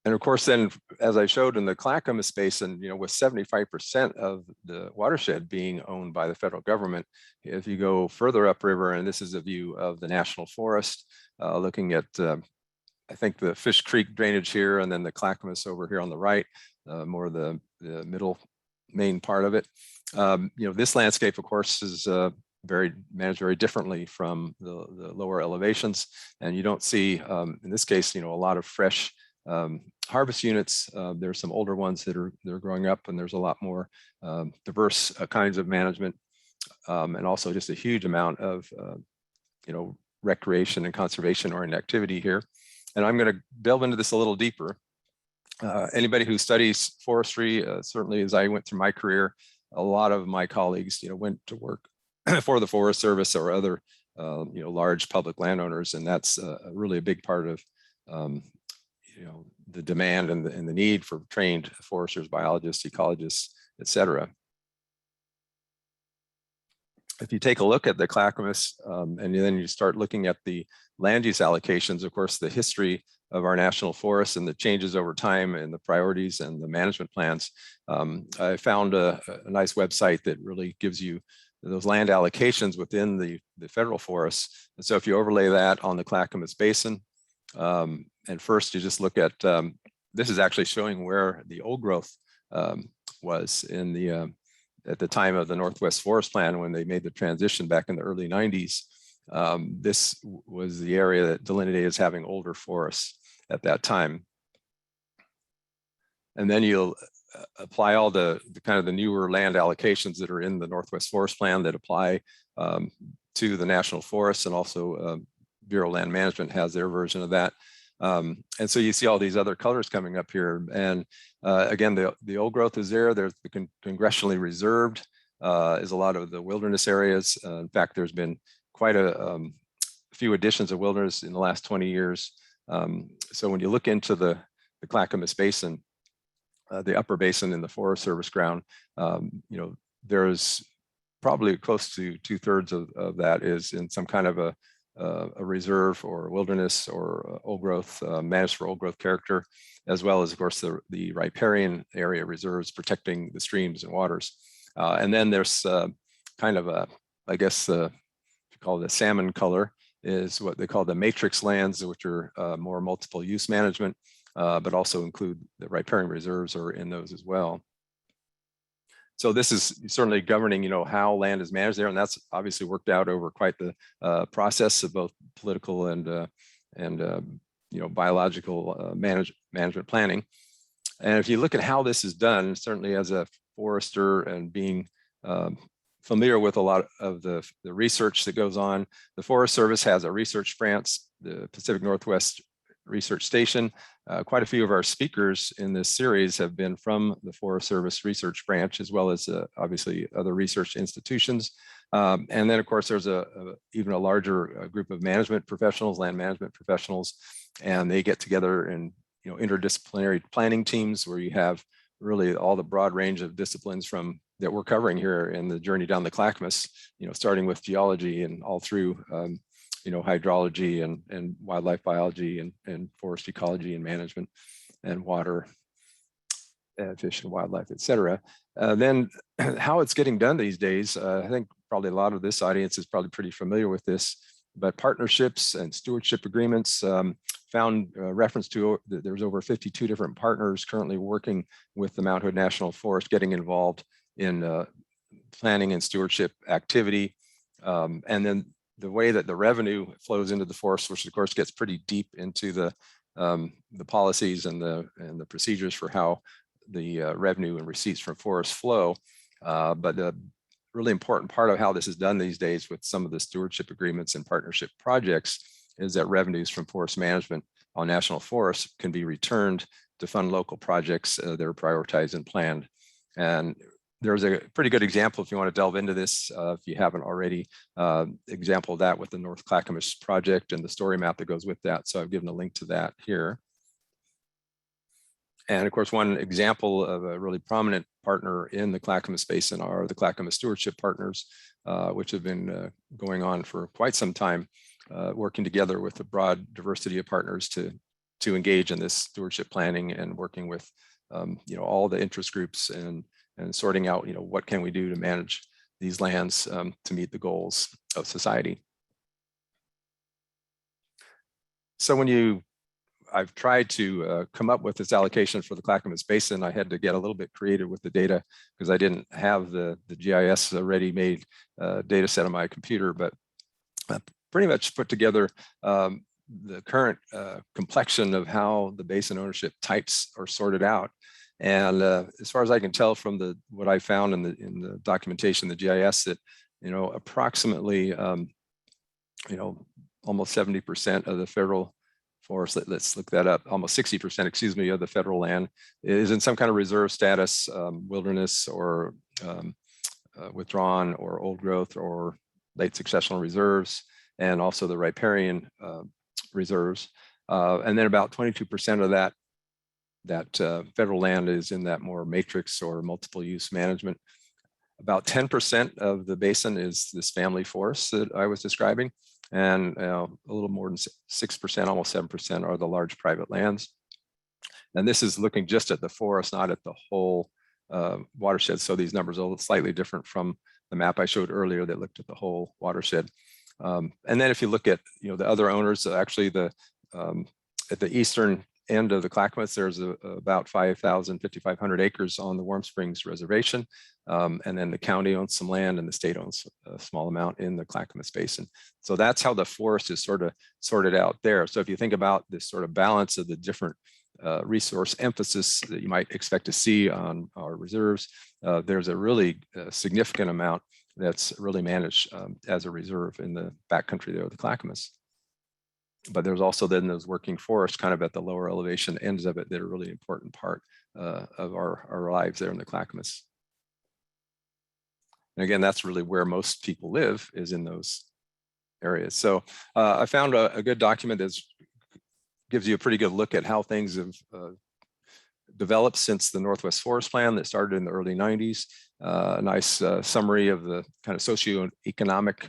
And of course, then, as I showed in the Clackamas Basin, with 75% of the watershed being owned by the federal government, if you go further upriver, and this is a view of the National Forest, looking at, I think, the Fish Creek drainage here, and then the Clackamas over here on the right, more the middle main part of it. This landscape, of course, is managed very differently from the lower elevations, and you don't see, in this case, a lot of fresh harvest units. There's some older ones that are growing up, and there's a lot more diverse kinds of management, and also just a huge amount of recreation and conservation oriented activity here. And I'm going to delve into this a little deeper. Anybody who studies forestry, certainly as I went through my career, a lot of my colleagues went to work for the Forest Service or other large public landowners, and that's really a big part of the demand and the need for trained foresters, biologists, ecologists, etc. If you take a look at the Clackamas, and then you start looking at the land use allocations, of course, the history of our national forests and the changes over time and the priorities and the management plans, I found a nice website that really gives you those land allocations within the federal forests. And so if you overlay that on the Clackamas Basin, and first you just look at, this is actually showing where the old growth was in the at the time of the Northwest Forest Plan when they made the transition back in the early 90s. This was the area that delineated as having older forests at that time. And then you'll apply all the kind of the newer land allocations that are in the Northwest Forest Plan that apply to the national forests, and also Bureau of Land Management has their version of that. And so you see all these other colors coming up here. And again, the old growth is there. There's the congressionally reserved is a lot of the wilderness areas. In fact, there's been quite a few additions of wilderness in the last 20 years. So when you look into the Clackamas Basin, the upper basin in the Forest Service ground, there's probably close to 2/3 of that is in some kind of a reserve or wilderness or old growth, managed for old growth character, as well as, of course, the riparian area reserves protecting the streams and waters. And then there's kind of I guess, if you call it a salmon color, is what they call the matrix lands, which are more multiple use management, but also include the riparian reserves are in those as well. So this is certainly governing, how land is managed there, and that's obviously worked out over quite the process of both political and biological management planning. And if you look at how this is done, certainly as a forester and being familiar with a lot of the research that goes on, the Forest Service has a research branch, the Pacific Northwest Research Station. Quite a few of our speakers in this series have been from the Forest Service Research Branch, as well as obviously other research institutions. And then, of course, there's even a larger group of management professionals, land management professionals, and they get together in interdisciplinary planning teams where you have really all the broad range of disciplines from that we're covering here in the journey down the Clackamas, starting with geology and all through hydrology and wildlife biology and forest ecology and management and water and fish and wildlife, et cetera. Then how it's getting done these days, I think probably a lot of this audience is probably pretty familiar with this, but partnerships and stewardship agreements found reference to, there's over 52 different partners currently working with the Mount Hood National Forest, getting involved in planning and stewardship activity. And then the way that the revenue flows into the forest, which of course gets pretty deep into the policies and the procedures for how the revenue and receipts from forests flow. But the really important part of how this is done these days with some of the stewardship agreements and partnership projects is that revenues from forest management on national forests can be returned to fund local projects that are prioritized and planned. And there's a pretty good example, if you want to delve into this, if you haven't already, example of that with the North Clackamas project and the story map that goes with that. So I've given a link to that here. And of course, one example of a really prominent partner in the Clackamas Basin are the Clackamas Stewardship Partners, which have been going on for quite some time, working together with a broad diversity of partners to engage in this stewardship planning and working with all the interest groups and sorting out what can we do to manage these lands to meet the goals of society. So I've tried to come up with this allocation for the Clackamas Basin. I had to get a little bit creative with the data because I didn't have the GIS ready-made data set on my computer, but pretty much put together the current complexion of how the basin ownership types are sorted out. And as far as I can tell from what I found in the documentation, the GIS, that approximately almost 70% of the federal forest, let's look that up, almost 60%, excuse me, of the federal land is in some kind of reserve status, wilderness or withdrawn or old growth or late successional reserves, and also the riparian reserves. And then about 22% of that federal land is in that more matrix or multiple use management. About 10% of the basin is this family forest that I was describing. And a little more than 6%, almost 7% are the large private lands. And this is looking just at the forest, not at the whole watershed. So these numbers are slightly different from the map I showed earlier that looked at the whole watershed. And then if you look at the other owners, actually at the eastern end of the Clackamas, there's about 5,500 acres on the Warm Springs Reservation. And then the county owns some land and the state owns a small amount in the Clackamas Basin. So that's how the forest is sort of sorted out there. So if you think about this sort of balance of the different resource emphasis that you might expect to see on our reserves, there's a really significant amount that's really managed as a reserve in the backcountry there of the Clackamas. But there's also then those working forests kind of at the lower elevation ends of it that are a really important part of our lives there in the Clackamas. And again, that's really where most people live, is in those areas. So I found a good document that gives you a pretty good look at how things have developed since the Northwest Forest Plan that started in the early 90s. A nice summary of the kind of socioeconomic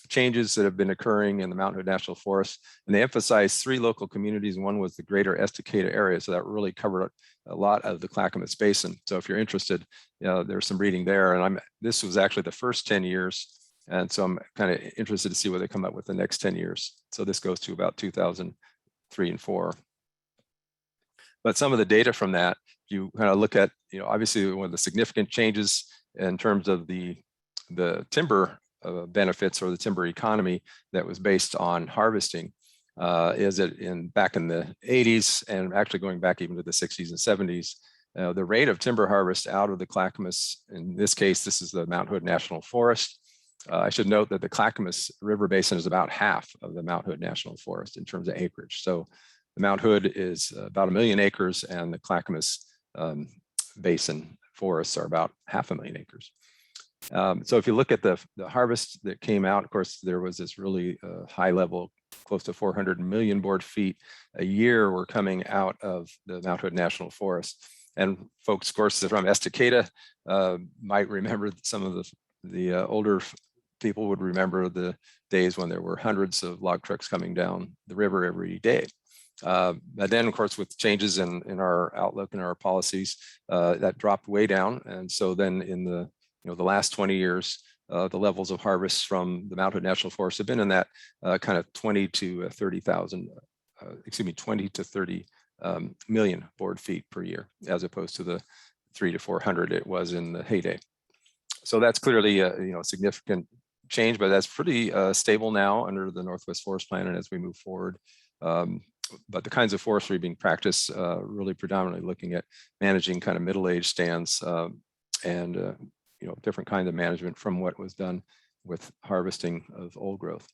changes that have been occurring in the Mount Hood National Forest. And they emphasized 3 local communities, and one was the greater Estacada area. So that really covered a lot of the Clackamas Basin. So if you're interested, there's some reading there. And this was actually the first 10 years. And so I'm kind of interested to see what they come up with the next 10 years. So this goes to about 2003 and 4. But some of the data from that, you kind of look at, obviously one of the significant changes in terms of the timber benefits or the timber economy that was based on harvesting is that back in the 80s and actually going back even to the 60s and 70s, the rate of timber harvest out of the Clackamas, in this case, this is the Mount Hood National Forest. I should note that the Clackamas River Basin is about half of the Mount Hood National Forest in terms of acreage. So the Mount Hood is about 1 million acres and the Clackamas Basin forests are about 500,000 acres. So if you look at the harvest that came out, of course, there was this really high level, close to 400 million board feet a year were coming out of the Mount Hood National Forest. And folks, of course, from Estacada might remember some of the older people would remember the days when there were hundreds of log trucks coming down the river every day. But then, of course, with changes in our outlook and our policies, that dropped way down. And so then in the the last 20 years, the levels of harvests from the Mount Hood National Forest have been in that kind of 20 to 30,000, 20 to 30 million board feet per year, as opposed to the 300 to 400 it was in the heyday. So that's clearly a significant change, but that's pretty stable now under the Northwest Forest Plan and as we move forward. But the kinds of forestry being practiced really predominantly looking at managing kind of middle-aged stands and different kinds of management from what was done with harvesting of old growth.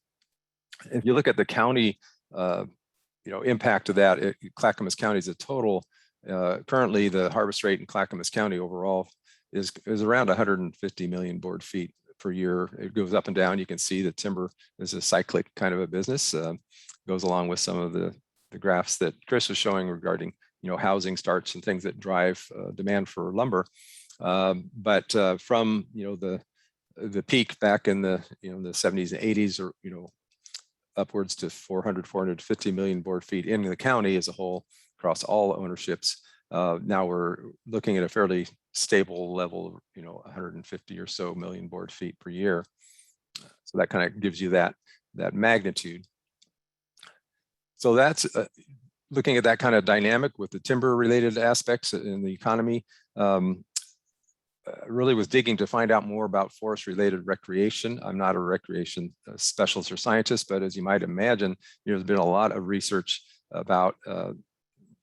If you look at the county impact of that, Clackamas County is a total. Currently, the harvest rate in Clackamas County overall is around 150 million board feet per year. It goes up and down. You can see that timber is a cyclic kind of a business. Goes along with some of the graphs that Chris was showing regarding housing starts and things that drive demand for lumber. But from the peak back in the the 70s and 80s, or upwards to 450 million board feet in the county as a whole across all ownerships. Now we're looking at a fairly stable level of 150 or so million board feet per year. So that kind of gives you that magnitude. So that's looking at that kind of dynamic with the timber related aspects in the economy. Really was digging to find out more about forest related recreation. I'm not a recreation specialist or scientist, but as you might imagine, there's been a lot of research about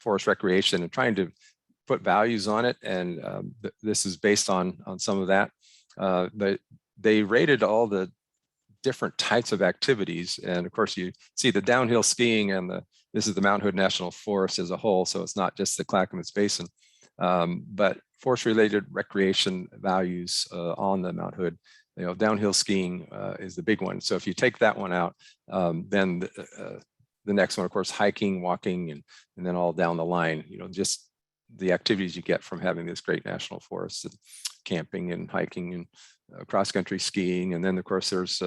forest recreation and trying to put values on it. And this is based on some of that. But they rated all the different types of activities. And of course, you see the downhill skiing and this is the Mount Hood National Forest as a whole. So it's not just the Clackamas Basin, but forest-related recreation values on the Mount Hood. Downhill skiing is the big one. So if you take that one out, then the next one, of course, hiking, walking, and then all down the line, just the activities you get from having this great national forest, and camping and hiking and cross-country skiing. And then, of course, there's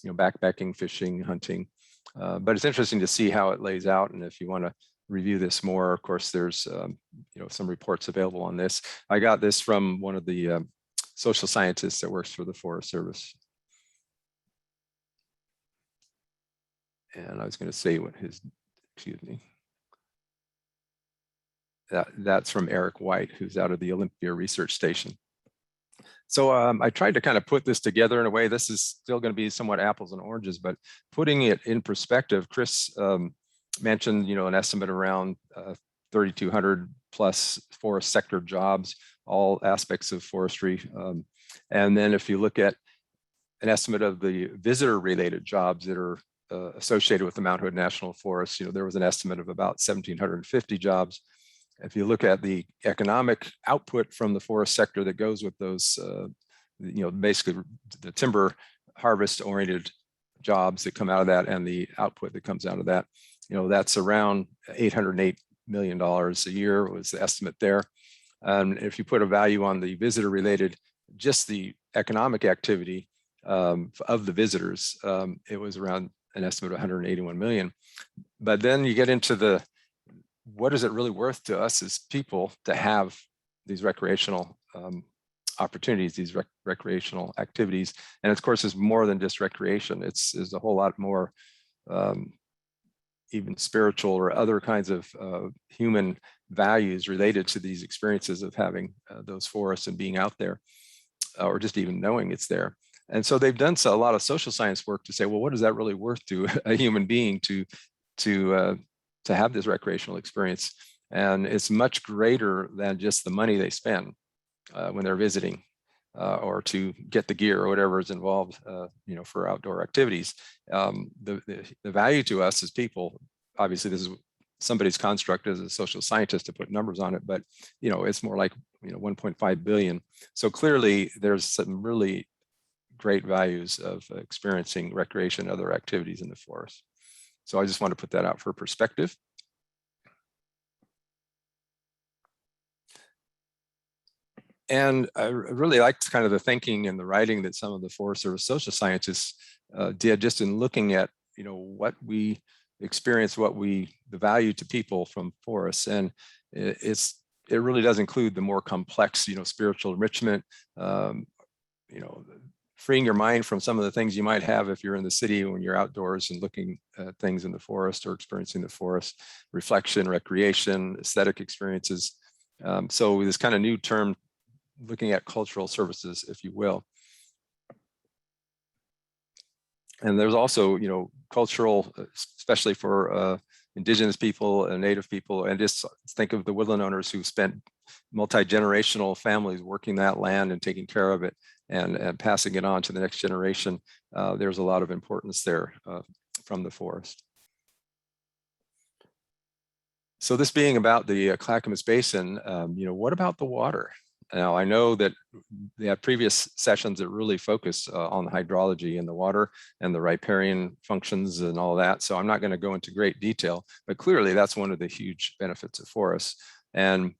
backpacking, fishing, hunting. But it's interesting to see how it lays out. And if you want to review this more, of course, there's some reports available on this. I got this from one of the social scientists that works for the Forest Service. And I was going to say what excuse me. That's from Eric White, who's out of the Olympia Research Station. So I tried to kind of put this together in a way. This is still going to be somewhat apples and oranges, but putting it in perspective, Chris mentioned, an estimate around 3,200 plus forest sector jobs, all aspects of forestry. And then if you look at an estimate of the visitor related jobs that are associated with the Mount Hood National Forest, there was an estimate of about 1,750 jobs. If you look at the economic output from the forest sector that goes with those, basically the timber harvest oriented jobs that come out of that and the output that comes out of that, that's around $808 million a year was the estimate there. And if you put a value on the visitor related, just the economic activity of the visitors, it was around an estimate of 181 million. But then you get into what is it really worth to us as people to have these recreational opportunities, these recreational activities. And of course, it's more than just recreation. It's a whole lot more even spiritual or other kinds of human values related to these experiences of having those forests and being out there, or just even knowing it's there. And so they've done a lot of social science work to say, well, what is that really worth to a human being to have this recreational experience? And it's much greater than just the money they spend when they're visiting or to get the gear or whatever is involved, for outdoor activities. The value to us as people, obviously this is somebody's construct as a social scientist to put numbers on it, but it's more like 1.5 billion. So clearly there's some really great values of experiencing recreation and other activities in the forest. So I just want to put that out for perspective. And I really liked kind of the thinking and the writing that some of the Forest Service social scientists did, just in looking at, what we experience, the value to people from forests. And it really does include the more complex, spiritual enrichment, freeing your mind from some of the things you might have if you're in the city when you're outdoors and looking at things in the forest or experiencing the forest, reflection, recreation, aesthetic experiences. So this kind of new term, looking at cultural services, if you will. And there's also, cultural, especially for indigenous people and native people, and just think of the woodland owners who spent multi-generational families working that land and taking care of it and passing it on to the next generation. There's a lot of importance there from the forest. So this being about the Clackamas Basin, what about the water? Now, I know that they had previous sessions that really focus on the hydrology and the water and the riparian functions and all that. So I'm not going to go into great detail, but clearly that's one of the huge benefits of forests. And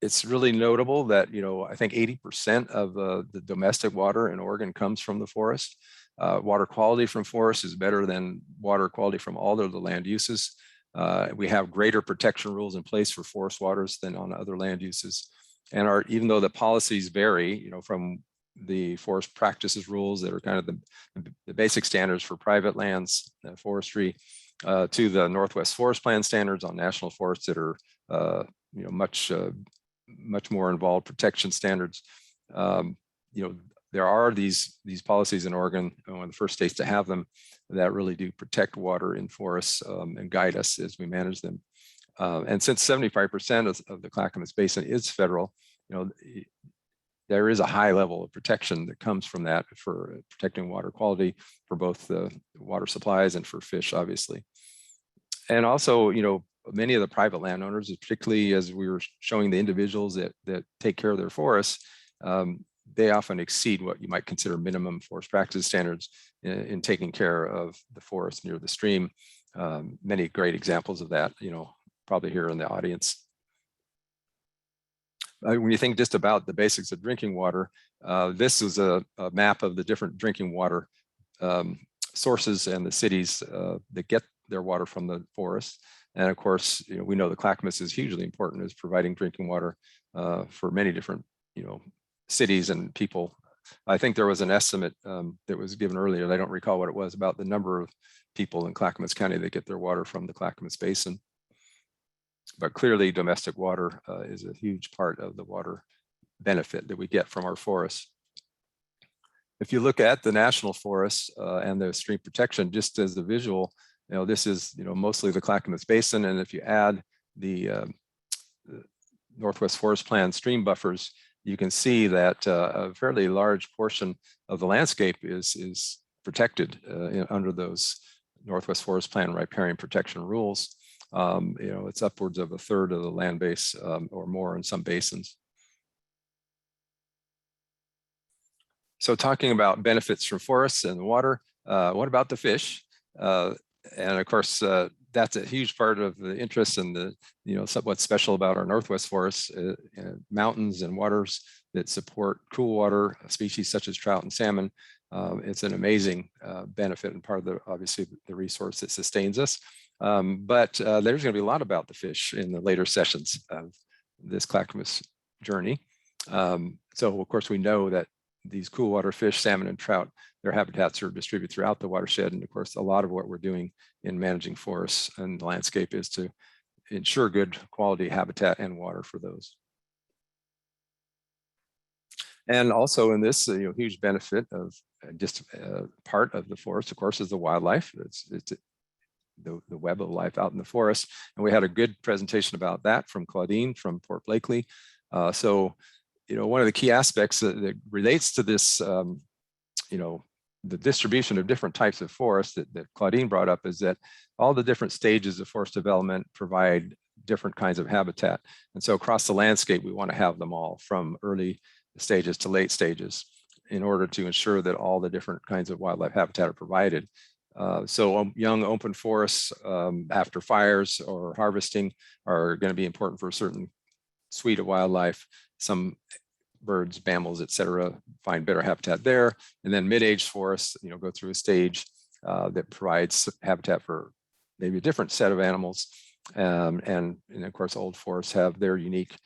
it's really notable that, I think 80% of the domestic water in Oregon comes from the forest. Water quality from forests is better than water quality from all of the land uses. We have greater protection rules in place for forest waters than on other land uses. And even though the policies vary, from the forest practices rules that are kind of the basic standards for private lands, forestry, to the Northwest Forest Plan standards on national forests that are, much more involved protection standards. There are these policies in Oregon, one of the first states to have them, that really do protect water in forests and guide us as we manage them. And since 75% of the Clackamas Basin is federal, there is a high level of protection that comes from that for protecting water quality for both the water supplies and for fish, obviously. And also, many of the private landowners, particularly as we were showing the individuals that take care of their forests, they often exceed what you might consider minimum forest practice standards in taking care of the forest near the stream. Many great examples of that, probably here in the audience. When you think just about the basics of drinking water, this is a map of the different drinking water sources and the cities that get their water from the forest. And of course, we know the Clackamas is hugely important as providing drinking water for many different, cities and people. I think there was an estimate that was given earlier, I don't recall what it was, about the number of people in Clackamas County that get their water from the Clackamas Basin. But clearly domestic water is a huge part of the water benefit that we get from our forests. If you look at the national forests and the stream protection, just as the visual, this is mostly the Clackamas Basin. And if you add the Northwest Forest Plan stream buffers, you can see that a fairly large portion of the landscape is protected under those Northwest Forest Plan riparian protection rules. It's upwards of a third of the land base or more in some basins. So talking about benefits from forests and water, what about the fish? And of course, that's a huge part of the interest in the, what's special about our Northwest forests, mountains and waters that support cool water species such as trout and salmon. It's an amazing benefit and part of obviously the resource that sustains us. But there's going to be a lot about the fish in the later sessions of this Clackamas journey. So of course we know that these cool water fish, salmon and trout, their habitats are distributed throughout the watershed. And of course, a lot of what we're doing in managing forests and the landscape is to ensure good quality habitat and water for those. And also in this, huge benefit of just part of the forest, of course, is the wildlife. It's the web of life out in the forest. And we had a good presentation about that from Claudine from Port Blakely. So, one of the key aspects that relates to this, the distribution of different types of forests that Claudine brought up is that all the different stages of forest development provide different kinds of habitat. And so across the landscape, we want to have them all from early stages to late stages in order to ensure that all the different kinds of wildlife habitat are provided. So young open forests after fires or harvesting are going to be important for a certain suite of wildlife. Some birds, mammals, et cetera, find better habitat there. And then mid-age forests, go through a stage that provides habitat for maybe a different set of animals. And of course, old forests have their unique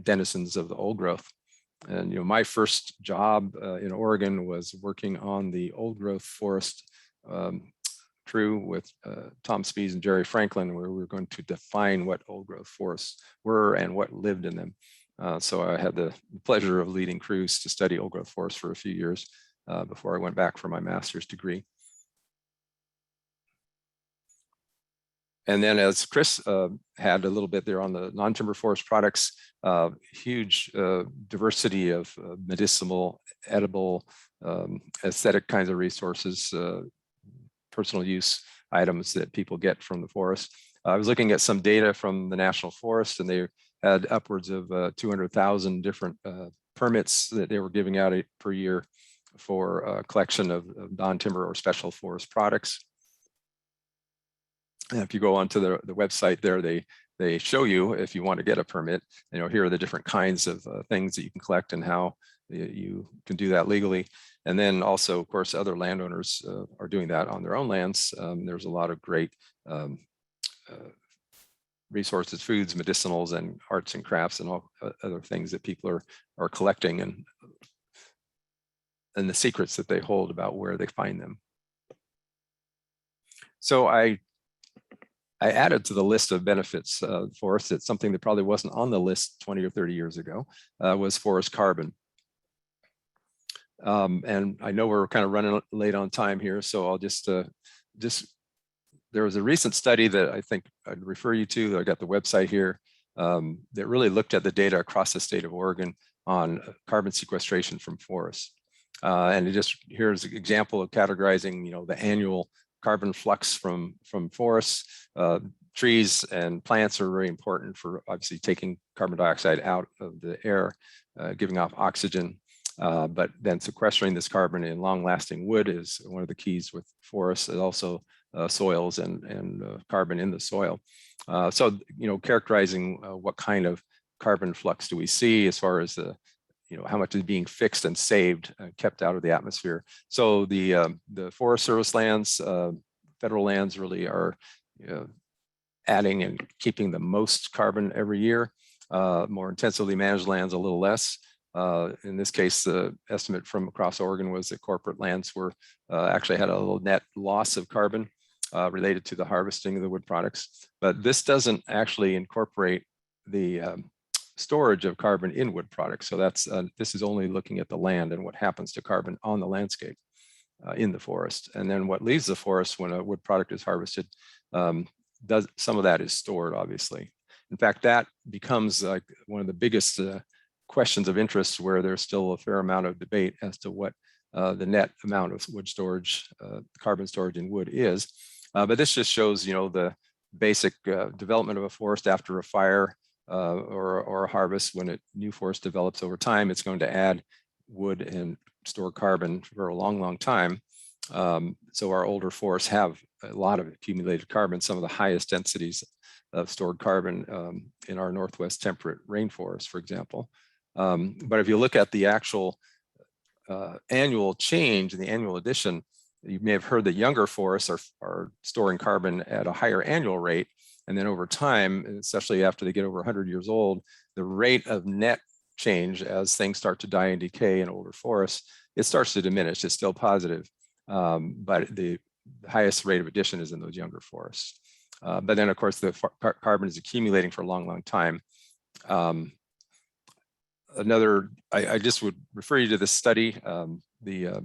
denizens of the old growth. And my first job in Oregon was working on the old growth forest crew with Tom Spees and Jerry Franklin, where we were going to define what old growth forests were and what lived in them. So I had the pleasure of leading crews to study old growth forests for a few years before I went back for my master's degree. And then as Chris had a little bit there on the non-timber forest products, huge diversity of medicinal, edible, aesthetic kinds of resources, personal use items that people get from the forest. I was looking at some data from the National Forest, and they had upwards of 200,000 different permits that they were giving out per year for collection of non-timber or special forest products. And if you go onto the website there, they show you, if you want to get a permit, here are the different kinds of things that you can collect and how you can do that legally. And then also, of course, other landowners are doing that on their own lands. There's a lot of great resources, foods, medicinals, and arts and crafts, and all other things that people are collecting, and the secrets that they hold about where they find them. So I added to the list of benefits for us, it's something that probably wasn't on the list 20 or 30 years ago, was forest carbon. And I know we're kind of running late on time here, so I'll just there was a recent study that I think I'd refer you to. I got the website here that really looked at the data across the state of Oregon on carbon sequestration from forests. And here's an example of categorizing, the annual carbon flux from forests. Trees and plants are very important for obviously taking carbon dioxide out of the air, giving off oxygen. But then sequestering this carbon in long-lasting wood is one of the keys with forests, and also soils and carbon in the soil. So, characterizing what kind of carbon flux do we see as far as the how much is being fixed and saved, kept out of the atmosphere. So the Forest Service lands, federal lands really are adding and keeping the most carbon every year. More intensively managed lands a little less. In this case, the estimate from across Oregon was that corporate lands were actually had a little net loss of carbon related to the harvesting of the wood products. But this doesn't actually incorporate the storage of carbon in wood products. So that's this is only looking at the land and what happens to carbon on the landscape in the forest. And then what leaves the forest when a wood product is harvested, some of that is stored, obviously. In fact, that becomes like one of the biggest questions of interest, where there's still a fair amount of debate as to what the net amount of wood storage, carbon storage in wood is. But this just shows, the basic development of a forest after a fire or a harvest. When a new forest develops over time, it's going to add wood and store carbon for a long, long time. So our older forests have a lot of accumulated carbon, some of the highest densities of stored carbon in our Northwest temperate rainforest, for example. But if you look at the actual annual change, the annual addition, you may have heard that younger forests are storing carbon at a higher annual rate. And then over time, especially after they get over 100 years old, the rate of net change as things start to die and decay in older forests, it starts to diminish. It's still positive, but the highest rate of addition is in those younger forests. But then, of course, the carbon is accumulating for a long, long time. I just would refer you to this study. The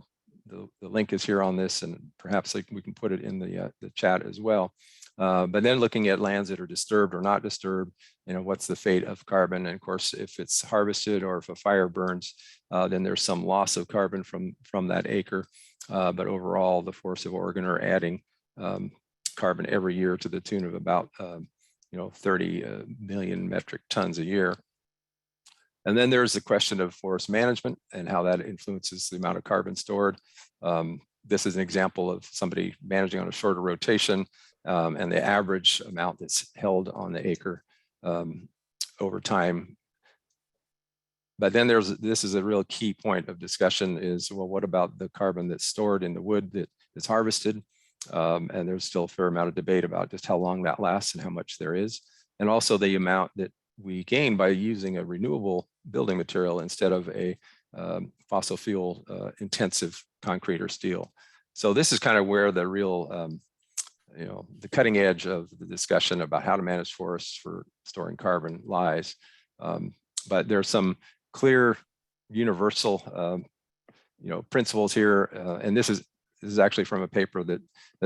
link is here on this, and perhaps we can put it in the chat as well. But then looking at lands that are disturbed or not disturbed, what's the fate of carbon? And of course, if it's harvested or if a fire burns, then there's some loss of carbon from that acre. But overall, the forests of Oregon are adding carbon every year to the tune of about 30 million metric tons a year. And then there's the question of forest management and how that influences the amount of carbon stored. This is an example of somebody managing on a shorter rotation, and the average amount that's held on the acre over time But then this is a real key point of discussion is, well, what about the carbon that's stored in the wood that is harvested? And there's still a fair amount of debate about just how long that lasts and how much there is. And also the amount that we gain by using a renewable building material instead of a fossil fuel intensive concrete or steel. So this is kind of where the real, the cutting edge of the discussion about how to manage forests for storing carbon lies. But there's some clear universal, principles here. And this is actually from a paper that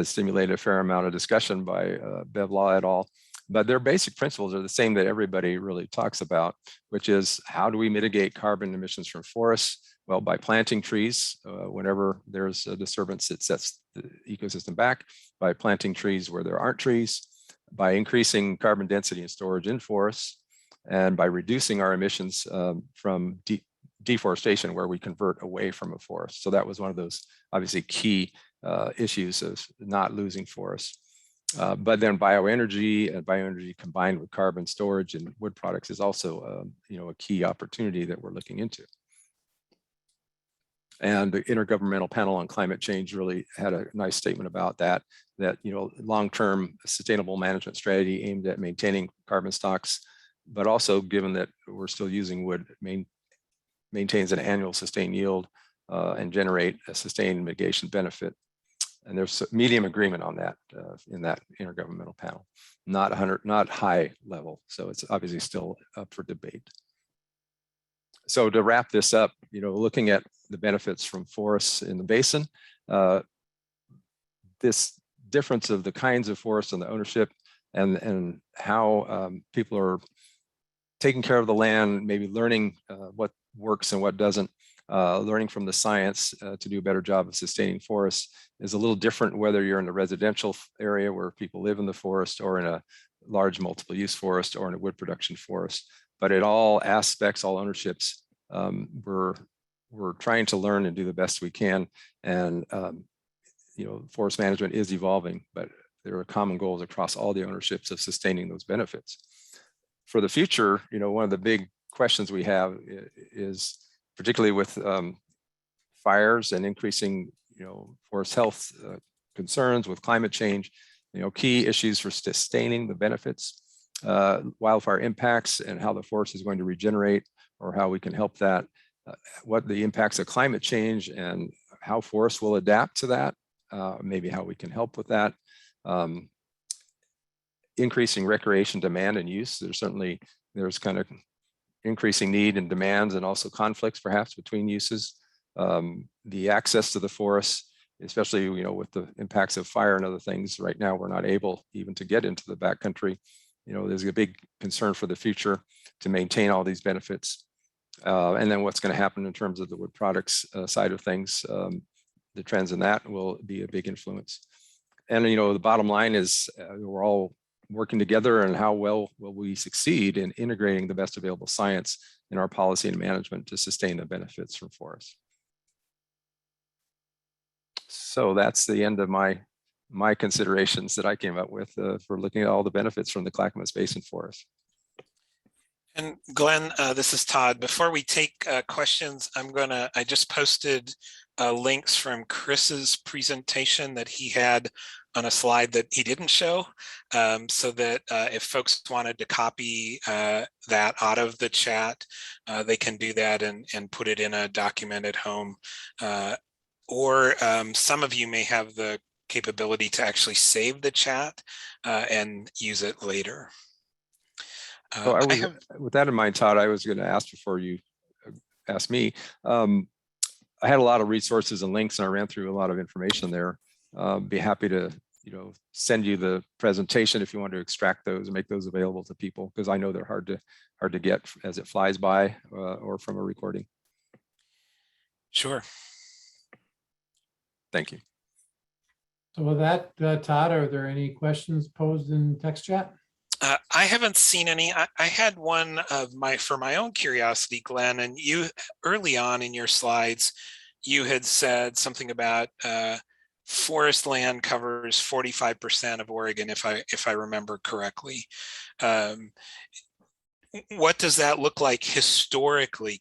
stimulated a fair amount of discussion by Bev Law et al. But their basic principles are the same that everybody really talks about, which is how do we mitigate carbon emissions from forests? Well, by planting trees whenever there's a disturbance that sets the ecosystem back, by planting trees where there aren't trees, by increasing carbon density and storage in forests, and by reducing our emissions from deforestation where we convert away from a forest. So that was one of those obviously key issues of not losing forests. But then bioenergy and bioenergy combined with carbon storage and wood products is also a key opportunity that we're looking into. And the Intergovernmental Panel on Climate Change really had a nice statement about that long-term sustainable management strategy aimed at maintaining carbon stocks, but also given that we're still using wood, maintains an annual sustained yield and generate a sustained mitigation benefit. And there's medium agreement on that in that intergovernmental panel, not high level. So it's obviously still up for debate. So to wrap this up, looking at the benefits from forests in the basin, this difference of the kinds of forests and the ownership and how people are taking care of the land, maybe learning what works and what doesn't, learning from the science to do a better job of sustaining forests is a little different whether you're in a residential area where people live in the forest or in a large multiple use forest or in a wood production forest. But at all aspects, all ownerships, we're trying to learn and do the best we can. And forest management is evolving, but there are common goals across all the ownerships of sustaining those benefits. For the future, one of the big questions we have is particularly with fires and increasing, forest health concerns with climate change, key issues for sustaining the benefits, wildfire impacts and how the forest is going to regenerate or how we can help that, what the impacts of climate change and how forests will adapt to that, maybe how we can help with that. Increasing recreation demand and use. There's kind of increasing need and demands and also conflicts perhaps between uses. The access to the forests, especially with the impacts of fire and other things. Right now, we're not able even to get into the backcountry. There's a big concern for the future to maintain all these benefits. And then what's going to happen in terms of the wood products side of things, the trends in that will be a big influence. And the bottom line is we're all working together, and how well will we succeed in integrating the best available science in our policy and management to sustain the benefits from forests. So that's the end of my considerations that I came up with for looking at all the benefits from the Clackamas Basin forest.
And Glenn, this is Todd. Before we take questions, I just posted links from Chris's presentation that he had on a slide that he didn't show, so that if folks wanted to copy that out of the chat, they can do that and put it in a document at home. Or some of you may have the capability to actually save the chat and use it later.
So with that in mind, Todd, I was going to ask before you asked me. I had a lot of resources and links, and I ran through a lot of information there. Be happy to send you the presentation if you want to extract those and make those available to people, because I know they're hard to get as it flies by or from a recording.
Sure.
Thank you.
So with that, Todd, are there any questions posed in text chat?
I haven't seen any. I had one for my own curiosity, Glenn, and you early on in your slides, you had said something about forest land covers 45% of Oregon, if I remember correctly. what does that look like historically?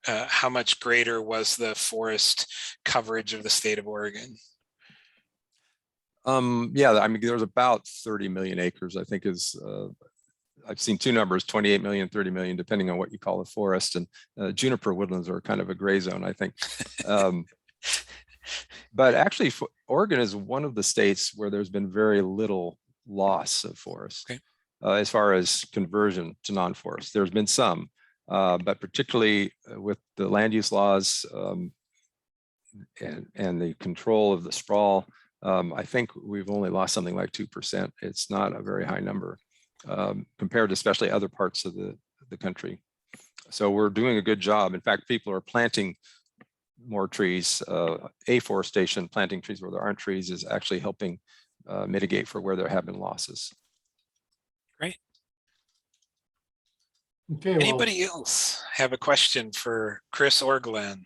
How much greater was the forest coverage of the state of Oregon?
Yeah, I mean, there's about 30 million acres, I think is, I've seen two numbers, 28 million, 30 million, depending on what you call a forest, and juniper woodlands are kind of a gray zone, I think. But actually, Oregon is one of the states where there's been very little loss of forest.
Okay.
As far as conversion to non-forest. There's been some, but particularly with the land use laws and the control of the sprawl, I think we've only lost something like 2%. It's not a very high number compared to especially other parts of the country. So we're doing a good job. In fact, people are planting more trees. Afforestation, planting trees where there aren't trees, is actually helping mitigate for where there have been losses.
Great.
Okay, well,
Anybody else have a question for Chris or Glenn?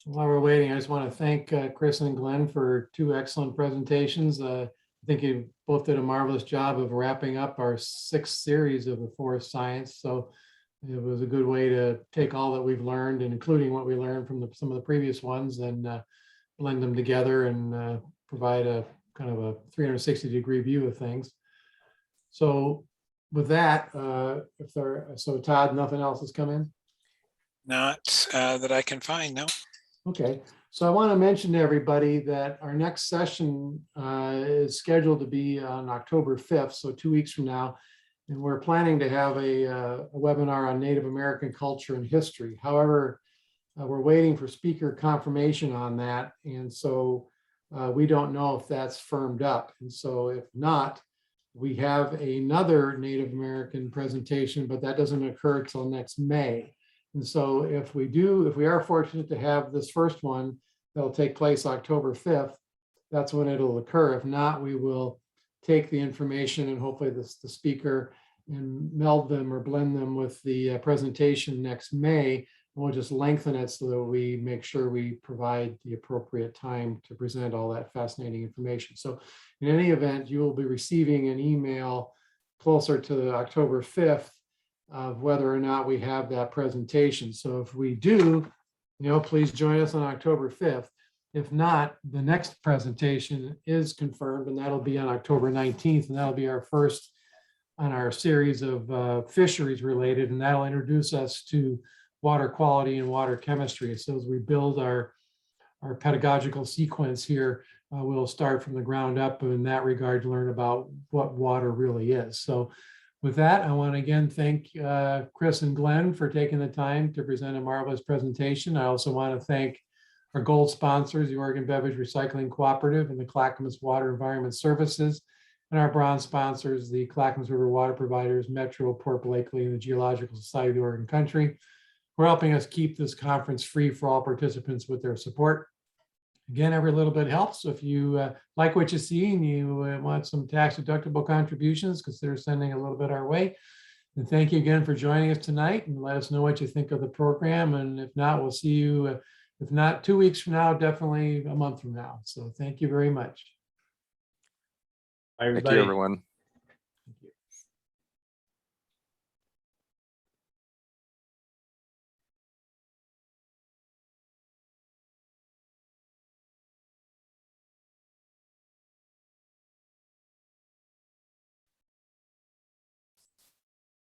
while we're waiting, I just want to thank Chris and Glenn for two excellent presentations. I think you both did a marvelous job of wrapping up our 6th series of the forest science. So it was a good way to take all that we've learned, and including what we learned from some of the previous ones, and blend them together and provide a kind of a 360-degree view of things. So with that, so Todd, nothing else has come in?
Not that I can find, no.
Okay, so I want to mention to everybody that our next session is scheduled to be on October 5th, so 2 weeks from now. And we're planning to have a webinar on Native American culture and history. However, we're waiting for speaker confirmation on that. And so we don't know if that's firmed up. And so if not, we have another Native American presentation, but that doesn't occur till next May. And so if we are fortunate to have this first one, that'll take place October 5th, that's when it'll occur. If not, we will take the information and hopefully the speaker and meld them or blend them with the presentation next May. We'll just lengthen it so that we make sure we provide the appropriate time to present all that fascinating information. So in any event, you will be receiving an email closer to October 5th of whether or not we have that presentation. So if we do, please join us on October 5th. If not, the next presentation is confirmed, and that'll be on October 19th, and that'll be our first on our series of fisheries related, and that'll introduce us to water quality and water chemistry. So as we build our pedagogical sequence here, we'll start from the ground up in that regard to learn about what water really is. So with that, I want to again thank Chris and Glenn for taking the time to present a marvelous presentation. I also want to thank our gold sponsors, the Oregon Beverage Recycling Cooperative and the Clackamas Water Environment Services, and our bronze sponsors, the Clackamas River Water Providers, Metro, Port Blakely, and the Geological Society of the Oregon Country, for helping us keep this conference free for all participants with their support. Again, every little bit helps. So if you like what you see and you want some tax-deductible contributions, consider sending a little bit our way. And thank you again for joining us tonight, and let us know what you think of the program. And if not, we'll see you, if not 2 weeks from now, definitely a month from now. So thank you very much.
Bye,
Thank
everybody.
you, everyone.